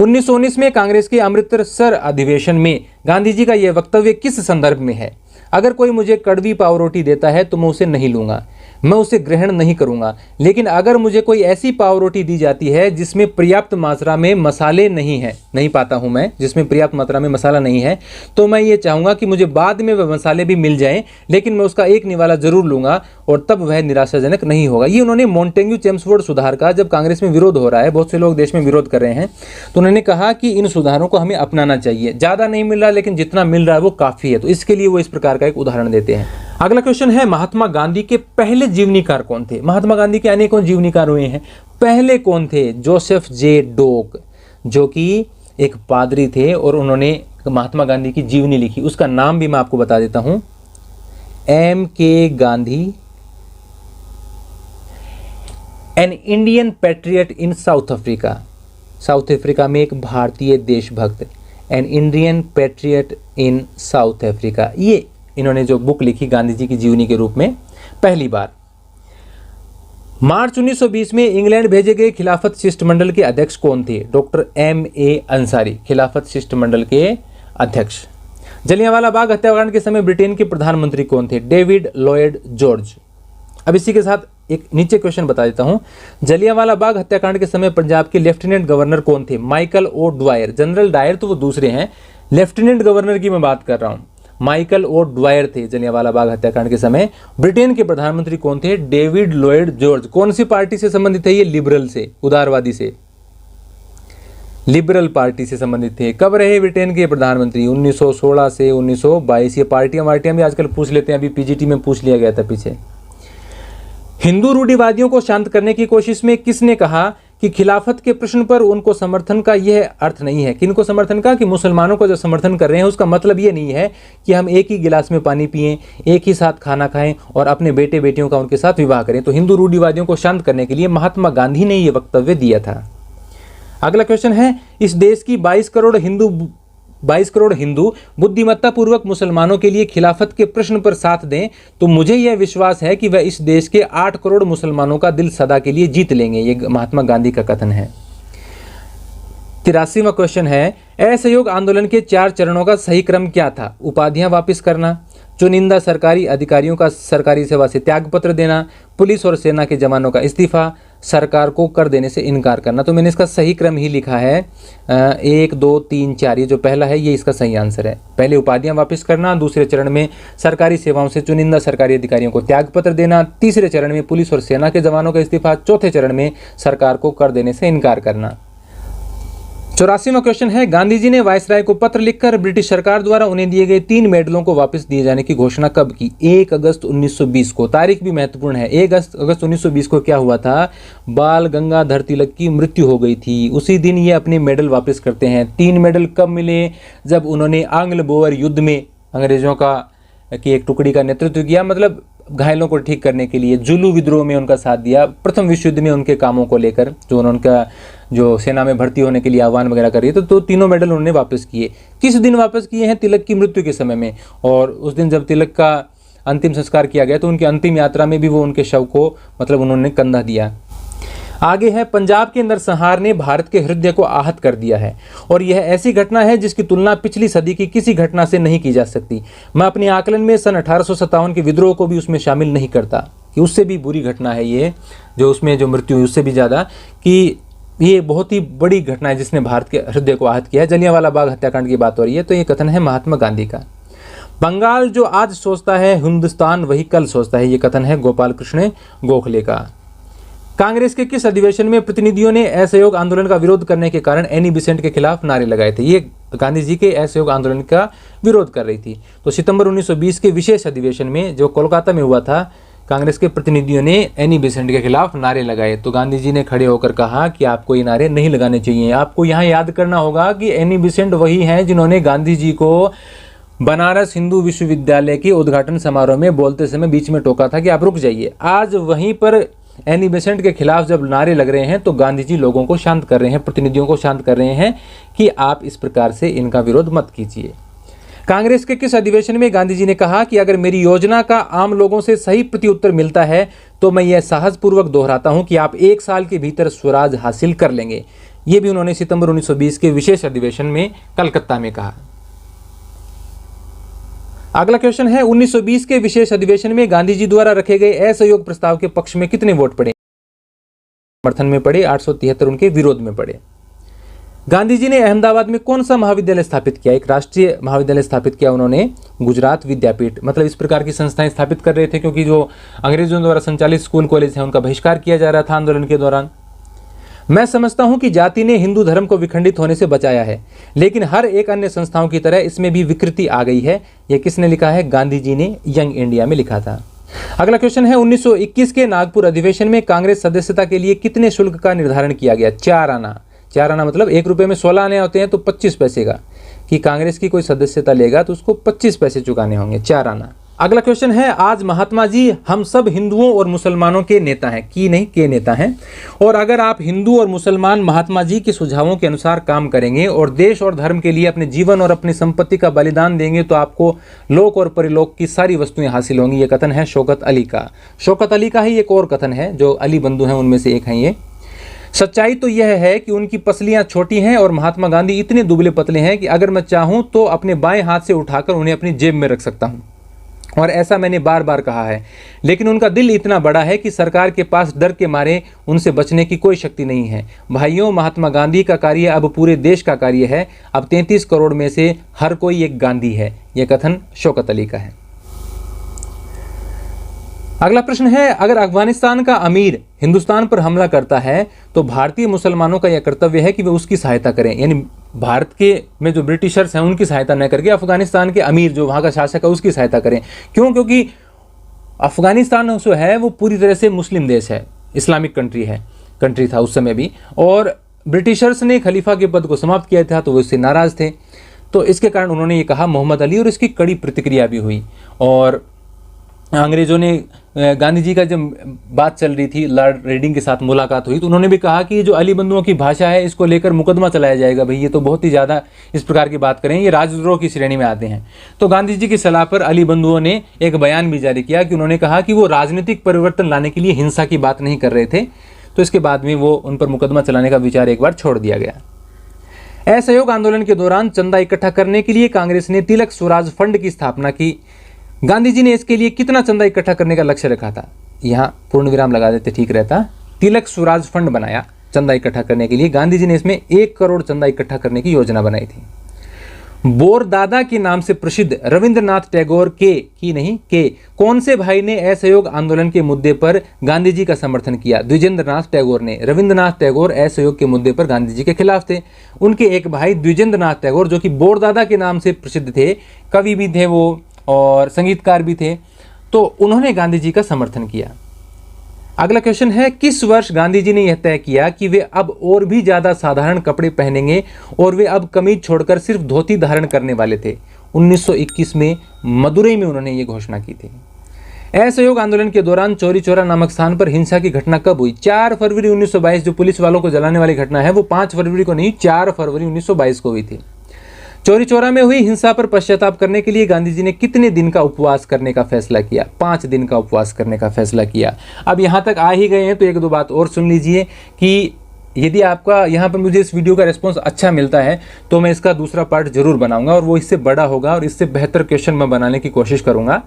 1919 में कांग्रेस के अमृतसर अधिवेशन में गांधी जी का यह वक्तव्य किस संदर्भ में है? अगर कोई मुझे कड़वी पाव रोटी देता है तो मैं उसे नहीं लूँगा, मैं उसे ग्रहण नहीं करूँगा, लेकिन अगर मुझे कोई ऐसी पाव रोटी दी जाती है जिसमें पर्याप्त मात्रा में मसाले नहीं पाता हूँ मैं, जिसमें पर्याप्त मात्रा में मसाला नहीं है, तो मैं ये चाहूँगा कि मुझे बाद में वह मसाले भी मिल जाएं, लेकिन मैं उसका एक निवाला जरूर लूँगा और तब वह निराशाजनक नहीं होगा। ये उन्होंने मॉन्टेग्यू चेम्सफोर्ड सुधार का, जब कांग्रेस में विरोध हो रहा है, बहुत से लोग देश में विरोध कर रहे हैं, तो उन्होंने कहा कि इन सुधारों को हमें अपनाना चाहिए। ज़्यादा नहीं मिल रहा, लेकिन जितना मिल रहा है वो काफ़ी है। तो इसके लिए वो इस प्रकार का एक उदाहरण देते हैं। अगला क्वेश्चन है, महात्मा गांधी के पहले जीवनीकार कौन थे? महात्मा गांधी के अनेकों जीवनीकार हुए हैं, पहले कौन थे? जोसेफ जे डोक, जो कि एक पादरी थे और उन्होंने महात्मा गांधी की जीवनी लिखी। उसका नाम भी मैं आपको बता देता हूं, MK Gandhi, an Indian patriot in south Africa. South Africa में एक भारतीय देशभक्त, an Indian patriot in south Africa. ये इन्होंने जो बुक लिखी गांधी जी की जीवनी के रूप में पहली बार। मार्च 1920 में इंग्लैंड भेजे गए खिलाफत शिष्टमंडल के अध्यक्ष कौन थे? डॉक्टर MA अंसारी, खिलाफत शिष्टमंडल के अध्यक्ष। जलियांवाला बाग हत्याकांड के समय ब्रिटेन के प्रधानमंत्री कौन थे? David Lloyd George. अब इसी के साथ एक नीचे क्वेश्चन बता देता हूं, जलियांवाला बाग हत्याकांड के समय पंजाब के लेफ्टिनेंट गवर्नर कौन थे? Michael O'Dwyer. General Dyer तो वो दूसरे हैं, लेफ्टिनेंट गवर्नर की मैं बात कर रहा हूं। माइकल ओ ड्वायर थे जलियांवाला बाग हत्याकांड के समय। ब्रिटेन के प्रधानमंत्री कौन थे? David Lloyd George. कौन सी पार्टी से संबंधित है ये? लिबरल से, उदारवादी से, लिबरल पार्टी से संबंधित थे। कब रहे ब्रिटेन के प्रधानमंत्री? 1916 से 1922। ये पार्टियां भी आजकल पूछ लेते हैं, अभी PGT में पूछ लिया गया था पीछे। हिंदू रूढ़िवादियों को शांत करने की कोशिश में किसने कहा कि खिलाफत के प्रश्न पर उनको समर्थन का यह अर्थ नहीं है? किनको समर्थन का? कि मुसलमानों को जो समर्थन कर रहे हैं उसका मतलब ये नहीं है कि हम एक ही गिलास में पानी पिएं, एक ही साथ खाना खाएं और अपने बेटे बेटियों का उनके साथ विवाह करें। तो हिंदू रूढ़िवादियों को शांत करने के लिए महात्मा गांधी ने यह वक्तव्य दिया था। अगला क्वेश्चन है, इस देश की 22 करोड़ हिंदू बुद्धिमत्ता पूर्वक मुसलमानों के लिए खिलाफत के प्रश्न पर साथ दें तो मुझे यह विश्वास है कि वह इस देश के 8 करोड़ मुसलमानों का दिल सदा के लिए जीत लेंगे। ये महात्मा गांधी का कथन है। 83वां क्वेश्चन है, असहयोग आंदोलन के 4 चरणों का सही क्रम क्या था? उपाधियां वापस करना, चुनिंदा सरकारी अधिकारियों का सरकारी सेवा से त्यागपत्र देना, पुलिस और सेना के जवानों का इस्तीफा, सरकार को कर देने से इनकार करना। तो मैंने इसका सही क्रम ही लिखा है 1, 2, 3, 4। ये जो पहला है ये इसका सही आंसर है। पहले उपाधियां वापस करना, दूसरे चरण में सरकारी सेवाओं से चुनिंदा सरकारी अधिकारियों को त्यागपत्र देना, तीसरे चरण में पुलिस और सेना के जवानों का इस्तीफा, चौथे चरण में सरकार को कर देने से इनकार करना। 84वां क्वेश्चन है, गांधी जी ने वायसराय को पत्र लिखकर ब्रिटिश सरकार द्वारा उन्हें दिए गए 3 मेडलों को वापस दिए जाने की घोषणा कब की? 1 अगस्त 1920 को। तारीख भी महत्वपूर्ण है। 1 अगस्त 1920 को क्या हुआ था? बाल गंगाधर तिलक की मृत्यु हो गई थी। उसी दिन ये अपने मेडल वापस करते हैं। 3 मेडल कब मिले? जब उन्होंने आंग्ल बोअर युद्ध में अंग्रेजों की एक टुकड़ी का नेतृत्व किया, मतलब घायलों को ठीक करने के लिए। जुलू विद्रोह में उनका साथ दिया। प्रथम विश्व युद्ध में उनके कामों को लेकर जो उनका जो सेना में भर्ती होने के लिए आह्वान वगैरह कर रही है, तो तीनों मेडल उन्होंने वापस किए। किस दिन वापस किए हैं? तिलक की मृत्यु के समय में। और उस दिन जब तिलक का अंतिम संस्कार किया गया तो उनकी अंतिम यात्रा में भी वो उनके शव को मतलब उन्होंने कंधा दिया। आगे है, पंजाब के नरसंहार ने भारत के हृदय को आहत कर दिया है और यह ऐसी घटना है जिसकी तुलना पिछली सदी की किसी घटना से नहीं की जा सकती। मैं अपने आकलन में सन 1857 के विद्रोह को भी उसमें शामिल नहीं करता कि उससे भी बुरी घटना है ये, जो उसमें जो मृत्यु हुई उससे भी ज़्यादा, कि ये बहुत ही बड़ी घटना है जिसने भारत के हृदय को आहत किया है। जलियांवाला बाग हत्याकांड की बात हो रही है। तो ये कथन है महात्मा गांधी का। बंगाल जो आज सोचता है हिंदुस्तान वही कल सोचता है, ये कथन है गोपाल कृष्ण गोखले का। कांग्रेस के किस अधिवेशन में प्रतिनिधियों ने असहयोग आंदोलन का विरोध करने के कारण एनी बेसेंट के खिलाफ नारे लगाए थे? ये गांधी जी के असहयोग आंदोलन का विरोध कर रही थी। तो सितंबर 1920 के विशेष अधिवेशन में जो कोलकाता में हुआ था, कांग्रेस के प्रतिनिधियों ने एनी बेसेंट के खिलाफ नारे लगाए। तो गांधी जी ने खड़े होकर कहा कि आपको ये नारे नहीं लगाने चाहिए। आपको यहाँ याद करना होगा कि एनी बेसेंट वही हैं जिन्होंने गांधी जी को बनारस हिंदू विश्वविद्यालय के उद्घाटन समारोह में बोलते समय बीच में टोका था कि आप रुक जाइए। आज वहीं पर एनी बेसेंट के खिलाफ जब नारे लग रहे हैं तो गांधी जी लोगों को शांत कर रहे हैं, प्रतिनिधियों को शांत कर रहे हैं कि आप इस प्रकार से इनका विरोध मत कीजिए। कांग्रेस के किस अधिवेशन में गांधी जी ने कहा कि अगर मेरी योजना का आम लोगों से सही प्रत्युत्तर मिलता है तो मैं यह साहसपूर्वक दोहराता हूं कि आप 1 साल के भीतर स्वराज हासिल कर लेंगे? ये भी उन्होंने सितंबर 1920 के विशेष अधिवेशन में कलकत्ता में कहा। अगला क्वेश्चन है, 1920 के विशेष अधिवेशन में गांधी जी द्वारा रखे गए असहयोग प्रस्ताव के पक्ष में कितने वोट पड़े? समर्थन में पड़े 873, उनके विरोध में पड़े। गांधी जी ने अहमदाबाद में कौन सा महाविद्यालय स्थापित किया? एक राष्ट्रीय महाविद्यालय स्थापित किया उन्होंने, गुजरात विद्यापीठ। मतलब इस प्रकार की संस्थाएं स्थापित कर रहे थे क्योंकि जो अंग्रेजों द्वारा संचालित स्कूल कॉलेज हैं उनका बहिष्कार किया जा रहा था आंदोलन के दौरान। मैं समझता हूं कि जाति ने हिंदू धर्म को विखंडित होने से बचाया है, लेकिन हर एक अन्य संस्थाओं की तरह इसमें भी विकृति आ गई है। यह किसने लिखा है? गांधी जी ने यंग इंडिया में लिखा था। अगला क्वेश्चन है, 1921 के नागपुर अधिवेशन में कांग्रेस सदस्यता के लिए कितने शुल्क का निर्धारण किया गया? 4 आना। 4 आना मतलब 1 रुपये में 16 आने होते हैं, तो 25 पैसे का, कि कांग्रेस की कोई सदस्यता लेगा तो उसको 25 पैसे चुकाने होंगे, 4 आना। अगला क्वेश्चन है, आज महात्मा जी हम सब हिंदुओं और मुसलमानों के नेता हैं, की नहीं के नेता हैं, और अगर आप हिंदू और मुसलमान महात्मा जी के सुझावों के अनुसार काम करेंगे और देश और धर्म के लिए अपने जीवन और अपनी संपत्ति का बलिदान देंगे तो आपको लोक और परिलोक की सारी वस्तुएं हासिल होंगी। ये कथन है शौकत अली का। शौकत अली का ही एक और कथन है, जो अली बंधु हैं उनमें से एक हैं ये। सच्चाई तो यह है कि उनकी पसलियां छोटी हैं और महात्मा गांधी इतने दुबले पतले हैं कि अगर मैं चाहूं तो अपने बाएं हाथ से उठाकर उन्हें अपनी जेब में रख सकता हूं, और ऐसा मैंने बार बार कहा है। लेकिन उनका दिल इतना बड़ा है कि सरकार के पास डर के मारे उनसे बचने की कोई शक्ति नहीं है। भाइयों, महात्मा गांधी का कार्य अब पूरे देश का कार्य है। अब 33 करोड़ में से हर कोई एक गांधी है। यह कथन शौकत अली का है। अगला प्रश्न है, अगर अफगानिस्तान का अमीर हिंदुस्तान पर हमला करता है तो भारतीय मुसलमानों का यह कर्तव्य है कि वे उसकी सहायता करें। यानी भारत के में जो ब्रिटिशर्स हैं उनकी सहायता न करके अफगानिस्तान के अमीर जो वहाँ का शासक है उसकी सहायता करें। क्यों? क्योंकि अफगानिस्तान जो है वो पूरी तरह से मुस्लिम देश है, इस्लामिक कंट्री था उस समय भी, और ब्रिटिशर्स ने खलीफा के पद को समाप्त किया था तो वो इससे नाराज़ थे। तो इसके कारण उन्होंने ये कहा मोहम्मद अली, और इसकी कड़ी प्रतिक्रिया भी हुई। और अंग्रेज़ों ने गांधी जी का जब बात चल रही थी, लॉर्ड रेडिंग के साथ मुलाकात हुई, तो उन्होंने भी कहा कि जो अली बंधुओं की भाषा है इसको लेकर मुकदमा चलाया जाएगा। भाई ये तो बहुत ही ज़्यादा इस प्रकार की बात करें, ये राजद्रोह की श्रेणी में आते हैं। तो गांधी जी की सलाह पर अली बंधुओं ने एक बयान भी जारी किया कि उन्होंने कहा कि वो राजनीतिक परिवर्तन लाने के लिए हिंसा की बात नहीं कर रहे थे। तो इसके बाद में वो उन पर मुकदमा चलाने का विचार एक बार छोड़ दिया गया। असहयोग आंदोलन के दौरान चंदा इकट्ठा करने के लिए कांग्रेस ने तिलक स्वराज फंड की स्थापना की। गांधी जी ने इसके लिए कितना चंदा इकट्ठा करने का लक्ष्य रखा था? यहाँ पूर्ण विराम लगा देते ठीक रहता। तिलक स्वराज फंड बनाया चंदा इकट्ठा करने के लिए। गांधी जी ने इसमें 1 करोड़ चंदा इकट्ठा करने की योजना बनाई थी। बोरदादा के नाम से प्रसिद्ध रविंद्रनाथ टैगोर के कौन से भाई ने असहयोग आंदोलन के मुद्दे पर गांधी जी का समर्थन किया? द्विजेंद्रनाथ टैगोर ने। रविंद्रनाथ टैगोर असहयोग के मुद्दे पर गांधी जी के खिलाफ थे। उनके एक भाई द्विजेंद्रनाथ टैगोर, जो कि बोरदादा के नाम से प्रसिद्ध थे, कवि भी थे वो और संगीतकार भी थे, तो उन्होंने गांधी जी का समर्थन किया। अगला क्वेश्चन है, किस वर्ष गांधी जी ने यह तय किया कि वे अब और भी ज्यादा साधारण कपड़े पहनेंगे और वे अब कमीज छोड़कर सिर्फ धोती धारण करने वाले थे? 1921 में मदुरई में उन्होंने ये घोषणा की थी। असहयोग आंदोलन के दौरान चौरी चौरा नामक स्थान पर हिंसा की घटना कब हुई? 4 फरवरी 1922। जो पुलिस वालों को जलाने वाली घटना है वो 5 फरवरी को नहीं, 4 फरवरी 1922 को हुई थी। चौरी चौरा में हुई हिंसा पर पश्चाताप करने के लिए गांधी जी ने कितने दिन का उपवास करने का फैसला किया? 5 दिन का उपवास करने का फैसला किया। अब यहाँ तक आ ही गए हैं तो एक दो बात और सुन लीजिए कि यदि आपका यहाँ पर मुझे इस वीडियो का रिस्पॉन्स अच्छा मिलता है तो मैं इसका दूसरा पार्ट जरूर बनाऊंगा और वो इससे बड़ा होगा और इससे बेहतर क्वेश्चन मैं बनाने की कोशिश करूंगा,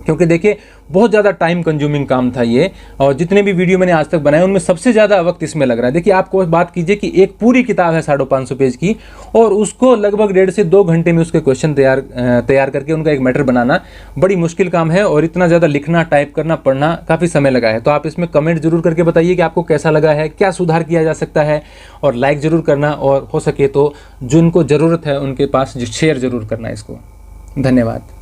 क्योंकि देखिए बहुत ज़्यादा टाइम कंज्यूमिंग काम था ये, और जितने भी वीडियो मैंने आज तक बनाए उनमें सबसे ज़्यादा वक्त इसमें लग रहा है। देखिए आपको बात कीजिए कि एक पूरी किताब है 550 पेज की और उसको लगभग 1.5 से 2 घंटे में उसके क्वेश्चन तैयार करके उनका एक मैटर बनाना बड़ी मुश्किल काम है, और इतना ज़्यादा लिखना, टाइप करना, पढ़ना काफ़ी समय लगा है। तो आप इसमें कमेंट जरूर करके बताइए कि आपको कैसा लगा है, क्या सुधार किया जा सकता है, और लाइक ज़रूर करना, और हो सके तो जिनको ज़रूरत है उनके पास शेयर ज़रूर करना इसको। धन्यवाद।